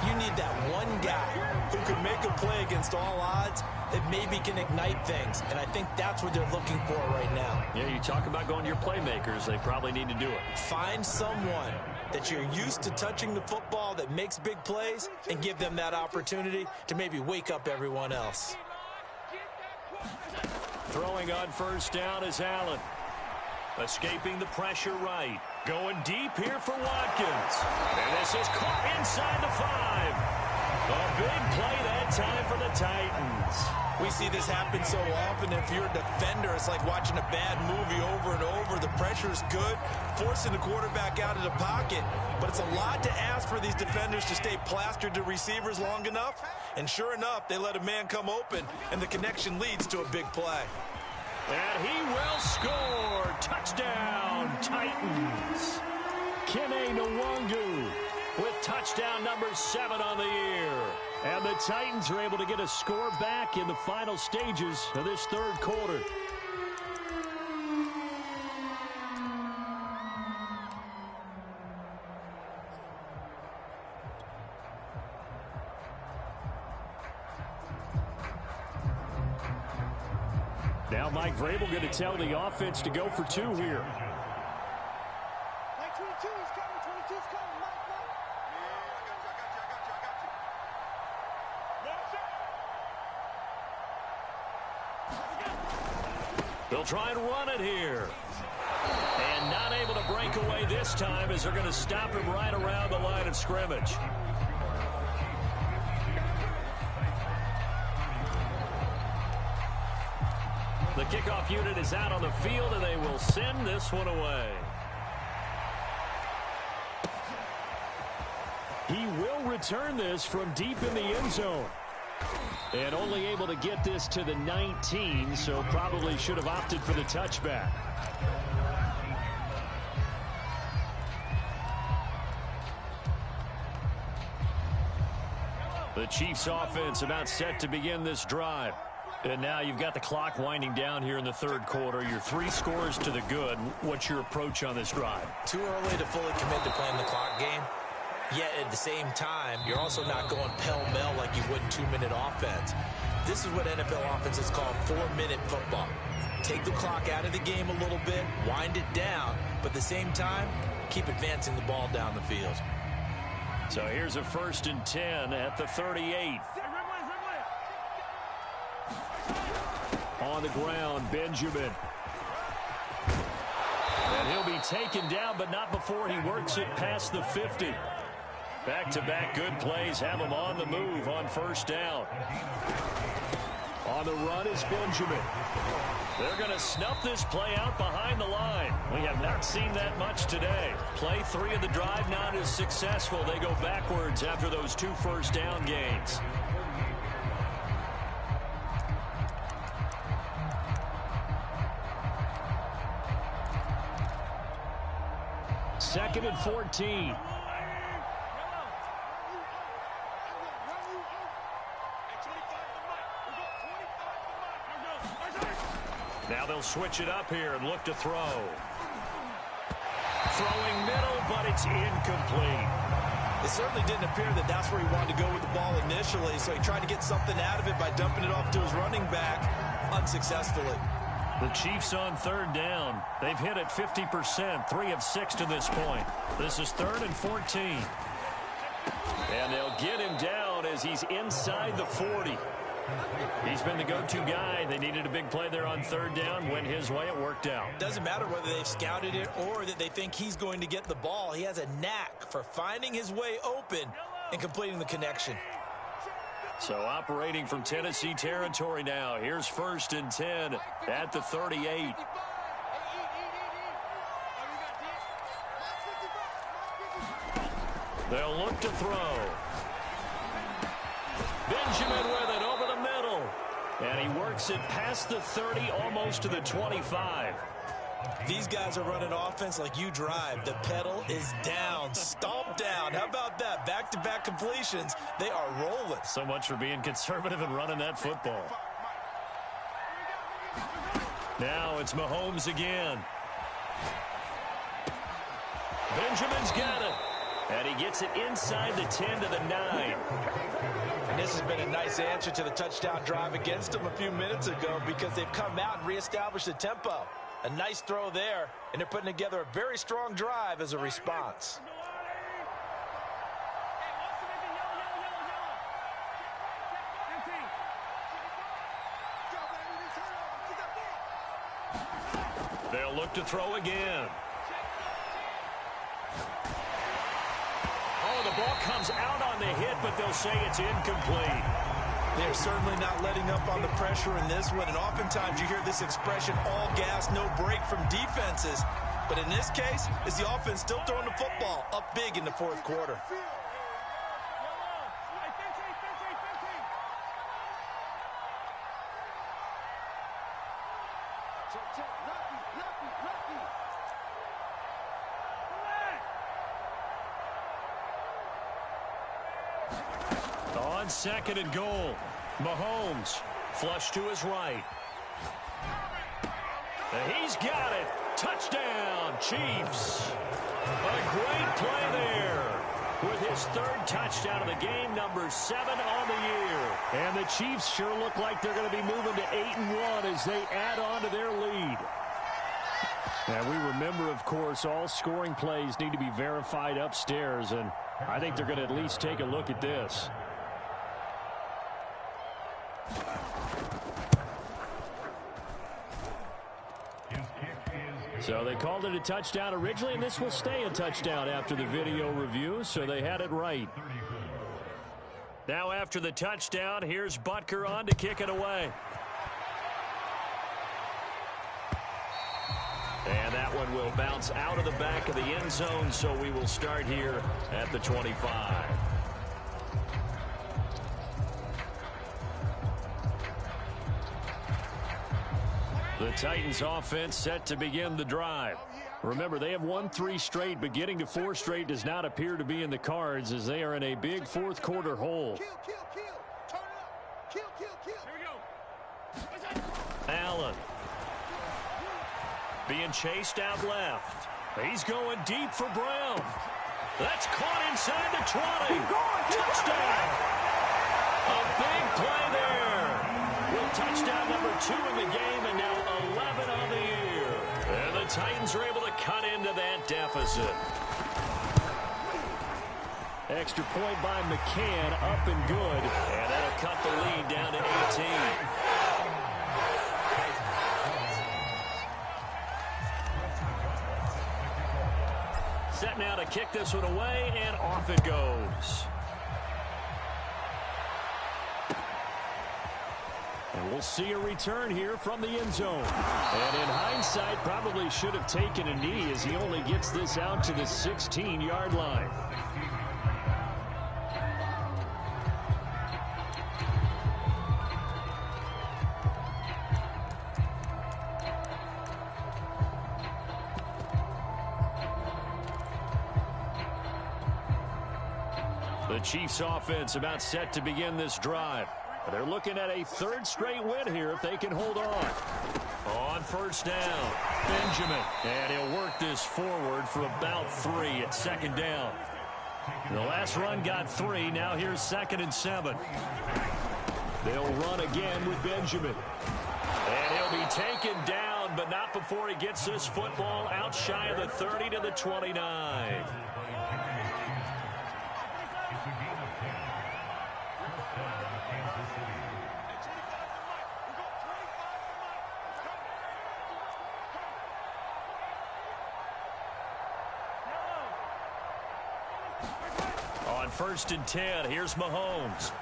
you need that one guy who can make a play against all odds that maybe can ignite things. And I think that's what they're looking for right now. Yeah, you talk about going to your playmakers. They probably need to do it. Find someone that you're used to touching the football that makes big plays and give them that opportunity to maybe wake up everyone else. Throwing on first down is Allen. Escaping the pressure right. Going deep here for Watkins. And this is caught inside the 5. A big play that time for the Titans. We see this happen so often. If you're a defender, it's like watching a bad movie over and over. The pressure is good, forcing the quarterback out of the pocket. But it's a lot to ask for these defenders to stay plastered to receivers long enough. And sure enough, they let a man come open, and the connection leads to a big play. And he will score. Touchdown, Titans. Kene Nwangu with touchdown number 7 on the year. And the Titans are able to get a score back in the final stages of this third quarter. Now Mike Vrabel going to tell the offense to go for 2 here. Mike 22, he's coming. 22's coming. Mike. They'll try and run it here. And not able to break away this time as they're going to stop him right around the line of scrimmage. The kickoff unit is out on the field, and they will send this one away. He will return this from deep in the end zone. And only able to get this to the 19, so probably should have opted for the touchback. The Chiefs offense about set to begin this drive. And now you've got the clock winding down here in the third quarter. You're 3 scores to the good. What's your approach on this drive? Too early to fully commit to playing the clock game. Yet at the same time, you're also not going pell-mell like you would in 2-minute offense. This is what NFL offenses call 4-minute football. Take the clock out of the game a little bit, wind it down, but at the same time, keep advancing the ball down the field. So here's a 1st and 10 at the 38. On the ground, Benjamin. And he'll be taken down, but not before he works it past the 50. Back-to-back good plays have them on the move on first down. On the run is Benjamin. They're going to snuff this play out behind the line. We have not seen that much today. Play 3 of the drive not as successful. They go backwards after those 2 first down gains. Second and 14. Now they'll switch it up here and look to throw. Throwing middle, but it's incomplete. It certainly didn't appear that that's where he wanted to go with the ball initially, so he tried to get something out of it by dumping it off to his running back unsuccessfully. The Chiefs on third down. They've hit it 50%, 3 of 6 to this point. This is 3rd and 14. And they'll get him down as he's inside the 40. He's been the go-to guy. They needed a big play there on third down. Went his way. It worked out. Doesn't matter whether they've scouted it or that they think he's going to get the ball. He has a knack for finding his way open and completing the connection. So operating from Tennessee territory now. Here's 1st and 10 at the 38. They'll look to throw. Benjamin with it over the middle. And he works it past the 30, almost to the 25. These guys are running offense like you drive. The pedal is down, stomp down. How about that? Back-to-back completions. They are rolling. So much for being conservative and running that football. Now it's Mahomes again. Benjamin's got it. And he gets it inside the 10 to the 9. And this has been a nice answer to the touchdown drive against them a few minutes ago because they've come out and reestablished the tempo. A nice throw there, and they're putting together a very strong drive as a response. They'll look to throw again. Oh, the ball comes out on the hit, but they'll say it's incomplete. They're certainly not letting up on the pressure in this one, and oftentimes you hear this expression, all gas, no break from defenses. But in this case, it's the offense still throwing the football up big in the 4th quarter. On 2nd and goal, Mahomes flush to his right. And he's got it. Touchdown, Chiefs. A great play there with his 3rd touchdown of the game, number 7 on the year. And the Chiefs sure look like they're going to be moving to 8-1 as they add on to their lead. And we remember, of course, all scoring plays need to be verified upstairs, and I think they're going to at least take a look at this. So they called it a touchdown originally, and this will stay a touchdown after the video review, so they had it right. Now after the touchdown, here's Butker on to kick it away. And that one will bounce out of the back of the end zone, so we will start here at the 25. The Titans offense set to begin the drive. Remember, they have won 3 straight, but getting to 4 straight does not appear to be in the cards as they are in a big 4th quarter hole. Allen being chased out left. He's going deep for Brown. That's caught inside the 20. Touchdown. A big play there. With touchdown number 2 in the game and now 11 on the year. And the Titans are able to cut into that deficit. Extra point by McCann, up and good. And that'll cut the lead down to 18. Set now to kick this one away, and off it goes. And we'll see a return here from the end zone. And in hindsight, probably should have taken a knee as he only gets this out to the 16-yard line. The Chiefs offense about set to begin this drive. They're looking at a third straight win here if they can hold on. On first down, Benjamin. And he'll work this forward for about 3 at second down. The last run got 3. Now here's 2nd and 7. They'll run again with Benjamin. And he'll be taken down, but not before he gets this football out shy of the 30 to the 29. On 1st and 10, here's Mahomes.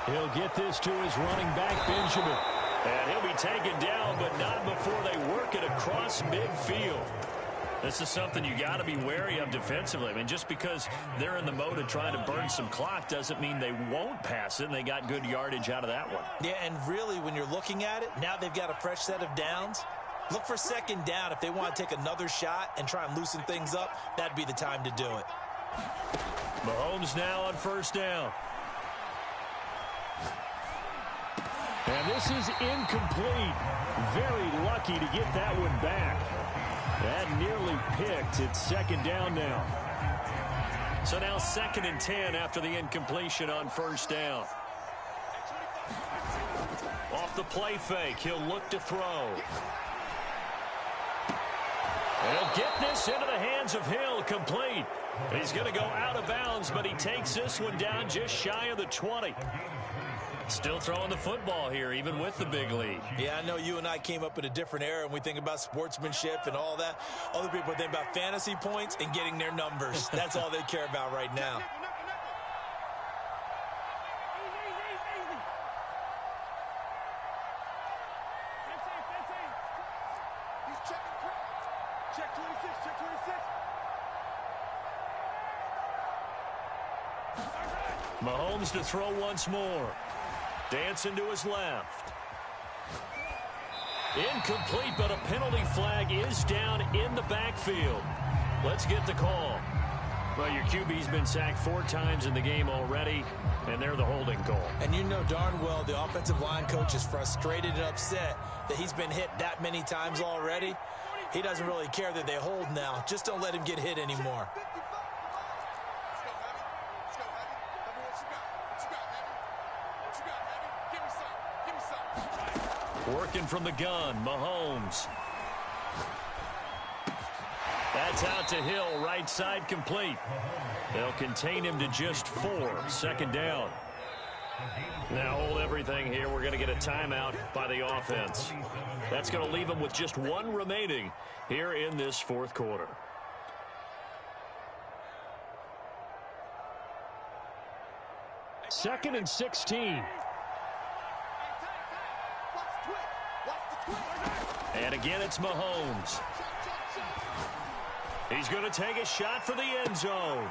He'll get this to his running back, Benjamin. And he'll be taken down, but not before they work it across midfield. This is something you got to be wary of defensively. I mean, just because they're in the mode of trying to burn some clock doesn't mean they won't pass it, and they got good yardage out of that one. Yeah, and really, when you're looking at it, now they've got a fresh set of downs. Look for 2nd down. If they want to take another shot and try and loosen things up, that'd be the time to do it. Mahomes now on 1st down. And this is incomplete. Very lucky to get that one back. That nearly picked. It's 2nd down now. So now 2nd and 10 after the incompletion on 1st down. Off the play fake, he'll look to throw. And he'll get this into the hands of Hill, complete. He's going to go out of bounds, but he takes this one down just shy of the 20. Still throwing the football here, even with the big lead. Yeah, I know you and I came up in a different era, and we think about sportsmanship and all that. Other people think about fantasy points and getting their numbers. That's all they care about right now. Check 26, check 26. Mahomes to throw once more. Dancing to his left. Incomplete, but a penalty flag is down in the backfield. Let's get the call. Well, your QB's been sacked 4 times in the game already, and they're the holding call. And you know darn well the offensive line coach is frustrated and upset that he's been hit that many times already. He doesn't really care that they hold now. Just don't let him get hit anymore. Working from the gun, Mahomes. That's out to Hill, right side complete. They'll contain him to just 4, 2nd down. Now hold everything here. We're going to get a timeout by the offense. That's going to leave them with just 1 remaining here in this 4th quarter. Second and 16. And again, it's Mahomes. He's going to take a shot for the end zone.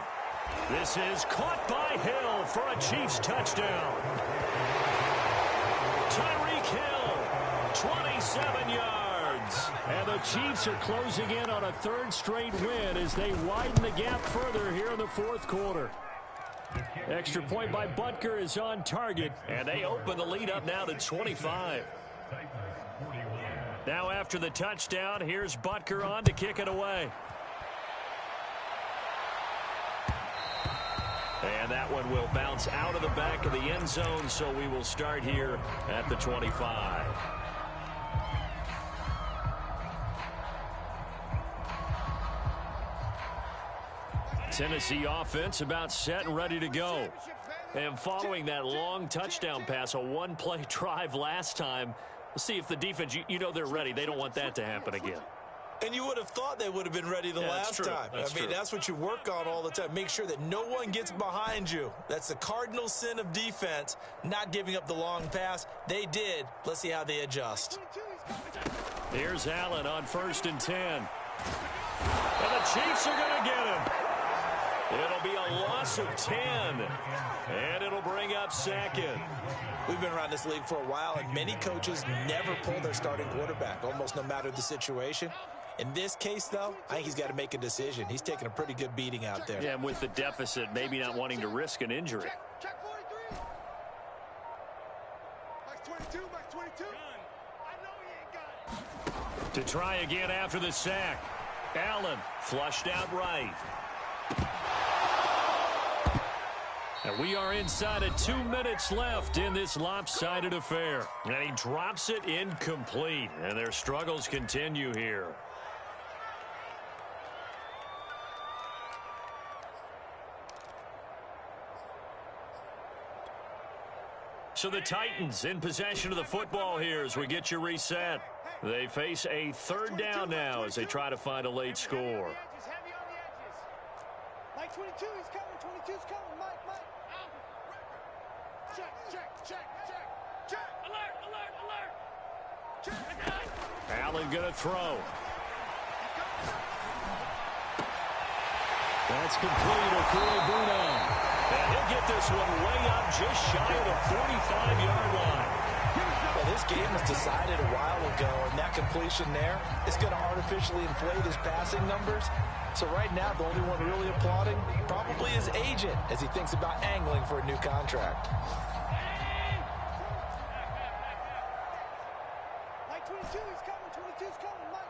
This is caught by Hill for a Chiefs touchdown. Tyreek Hill, 27 yards. And the Chiefs are closing in on a 3rd straight win as they widen the gap further here in the 4th quarter. Extra point by Butker is on target, and they open the lead up now to 25. Now after the touchdown, here's Butker on to kick it away. And that one will bounce out of the back of the end zone, so we will start here at the 25. Tennessee offense about set and ready to go. And following that long touchdown pass, a 1-play drive last time, let's see if the defense, you know they're ready. They don't want that to happen again. And you would have thought they would have been ready the last time. That's what you work on all the time. Make sure that no one gets behind you. That's the cardinal sin of defense, not giving up the long pass. They did. Let's see how they adjust. Here's Allen on 1st and 10. And the Chiefs are going to get him. It'll be a loss of 10. And it'll bring up 2nd. We've been around this league for a while, and many coaches never pull their starting quarterback, almost no matter the situation. In this case, though, I think he's got to make a decision. He's taking a pretty good beating out there. Yeah, and with the deficit, maybe not wanting to risk an injury. Check 43. Max 22, Max 22. I know he ain't got it. To try again after the sack. Allen flushed out right. And we are inside of 2 minutes left in this lopsided affair. And he drops it incomplete. And their struggles continue here. So the Titans in possession of the football here as we get you reset. They face a 3rd down now as they try to find a late score. Heavy on the edges. Mike 22, he's coming. 22's coming. Mike. Check. Alert. Check. Allen going to throw. That's complete to Corey Bruno. And he'll get this one way up just shy of the 45-yard line. Well, this game was decided a while ago, and that completion there is going to artificially inflate his passing numbers. So right now, the only one really applauding probably his agent as he thinks about angling for a new contract. Mike 22, he's coming. 22's coming. Mike.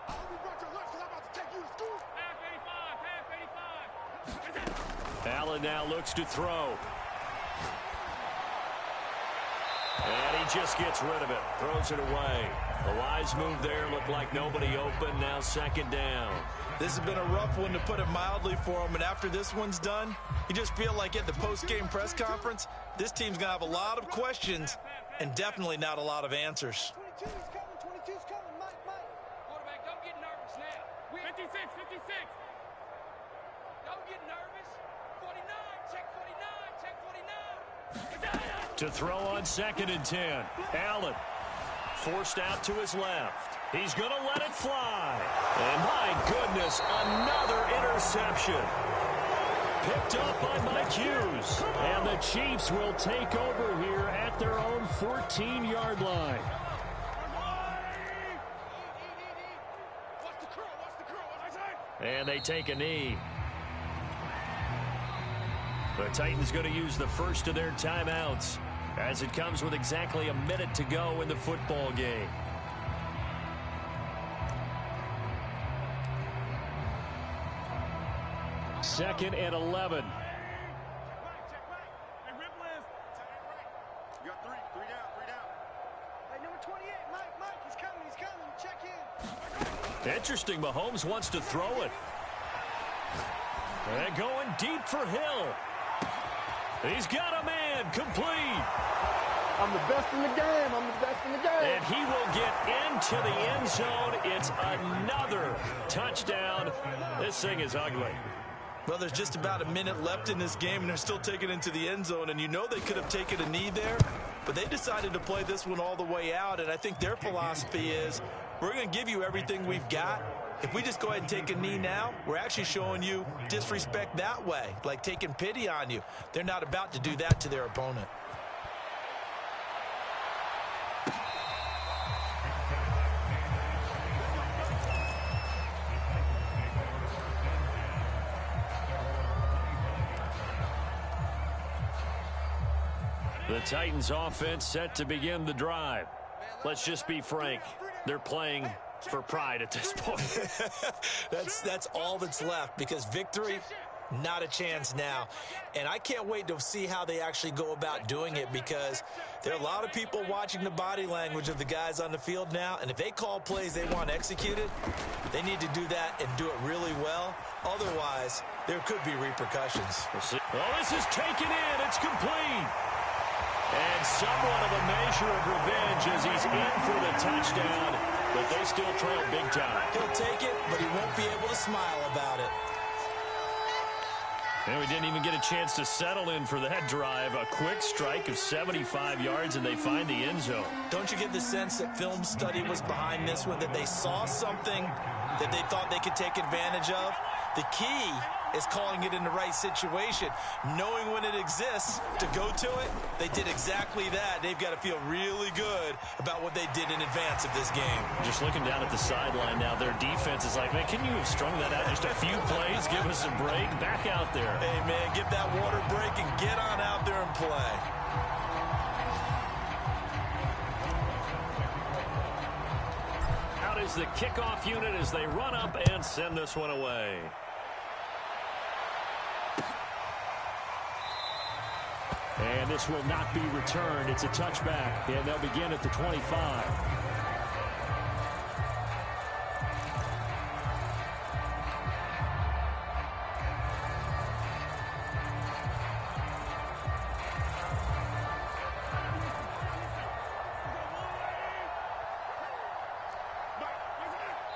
I hope you brought your lunch because I'm about to take you to school. Half 85. Allen now looks to throw. And he just gets rid of it. Throws it away. The wise move there. Looked like nobody open. Now 2nd down. This has been a rough one, to put it mildly, for him. And after this one's done, you just feel like at the post-game press conference, this team's going to have a lot of questions and definitely not a lot of answers. 22's coming. Mike. Quarterback, don't get nervous now. 56. Don't get nervous. 49. Check 49. To throw on 2nd and 10. Allen forced out to his left. He's going to let it fly. And my goodness, another interception. Picked up by Mike Hughes. And the Chiefs will take over here at their own 14-yard line. And they take a knee. The Titans going to use the first of their timeouts as it comes with exactly a minute to go in the football game. Second and 11. You got three down. Hey, number 28, Mike, he's coming. Check in. Interesting, Mahomes wants to throw it. And going deep for Hill. He's got a man, complete. I'm the best in the game. And he will get into the end zone. It's another touchdown. This thing is ugly. Well, there's just about a minute left in this game, and they're still taking it into the end zone. And you know they could have taken a knee there, but they decided to play this one all the way out. And I think their philosophy is, we're going to give you everything we've got. If we just go ahead and take a knee now, we're actually showing you disrespect that way, like taking pity on you. They're not about to do that to their opponent. The Titans offense set to begin the drive. Let's just be frank. They're playing for pride at this point. That's all that's left, because victory, not a chance now. And I can't wait to see how they actually go about doing it, because there are a lot of people watching the body language of the guys on the field now, and if they call plays they want executed, they need to do that and do it really well. Otherwise, there could be repercussions. We'll see. Well, this is taken in. It's complete. And somewhat of a measure of revenge as he's in for the touchdown. but they still trail big time. He'll take it, but he won't be able to smile about it. And we didn't even get a chance to settle in for that drive. A quick strike of 75 yards, and they find the end zone. Don't you get the sense that film study was behind this one, that they saw something that they thought they could take advantage of? The key is calling it in the right situation, knowing when it exists to go to it. They did exactly that. They've got to feel really good about what they did in advance of this game. Just looking down at the sideline now, their defense is like, man, can you have strung that out just a few plays? Give us a break. Back out there. Hey, man, give that water break and get on out there and play. Out is the kickoff unit as they run up and send this one away. And this will not be returned. It's a touchback, and they'll begin at the 25.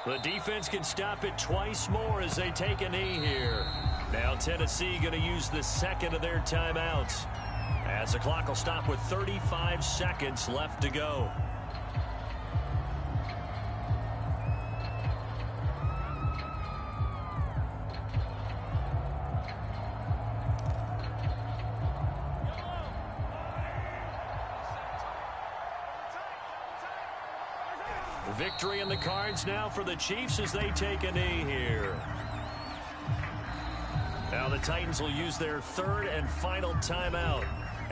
The defense can stop it twice more as they take a knee here. Now Tennessee going to use the second of their timeouts, as the clock will stop with 35 seconds left to go. Victory in the cards now for the Chiefs as they take a knee here. Now the Titans will use their third and final timeout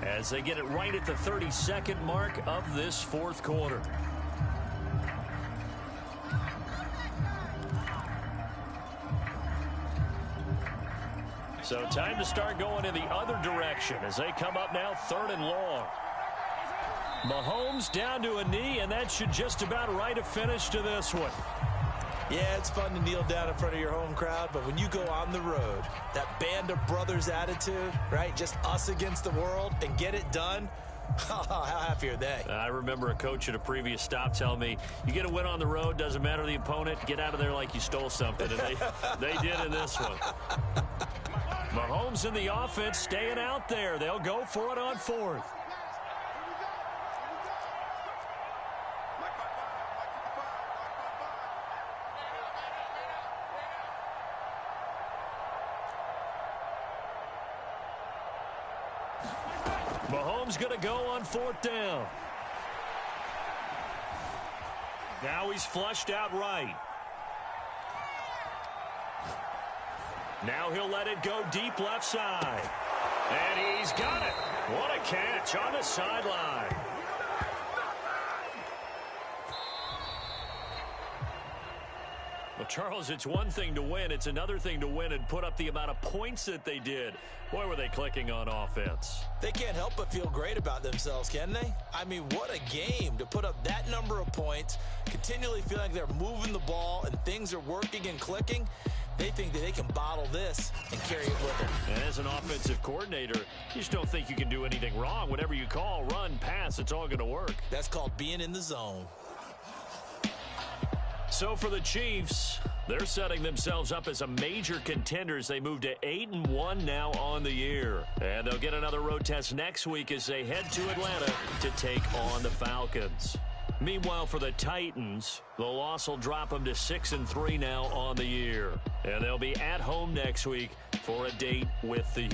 as they get it right at the 32nd mark of this fourth quarter. So time to start going in the other direction as they come up now third and long. Mahomes down to a knee, and that should just about write a finish to this one. Yeah, it's fun to kneel down in front of your home crowd, but when you go on the road, that band of brothers attitude, right, just us against the world, and get it done, how happy are they? I remember a coach at a previous stop telling me, you get a win on the road, doesn't matter the opponent, get out of there like you stole something, and they did in this one. Mahomes in the offense staying out there. They'll go for it on fourth. Mahomes going to go on fourth down. Now he's flushed out right. Now he'll let it go deep left side. And he's got it. What a catch on the sideline. Well, Charles, it's one thing to win. It's another thing to win and put up the amount of points that they did. Boy, were they clicking on offense. They can't help but feel great about themselves, can they? I mean, what a game to put up that number of points, continually feeling like they're moving the ball and things are working and clicking. They think that they can bottle this and carry it with them. And as an offensive coordinator, you just don't think you can do anything wrong. Whatever you call, run, pass, it's all going to work. That's called being in the zone. So for the Chiefs, they're setting themselves up as a major contender as they move to 8-1 now on the year. And they'll get another road test next week as they head to Atlanta to take on the Falcons. Meanwhile, for the Titans, the loss will drop them to 6-3 now on the year. And they'll be at home next week for a date with the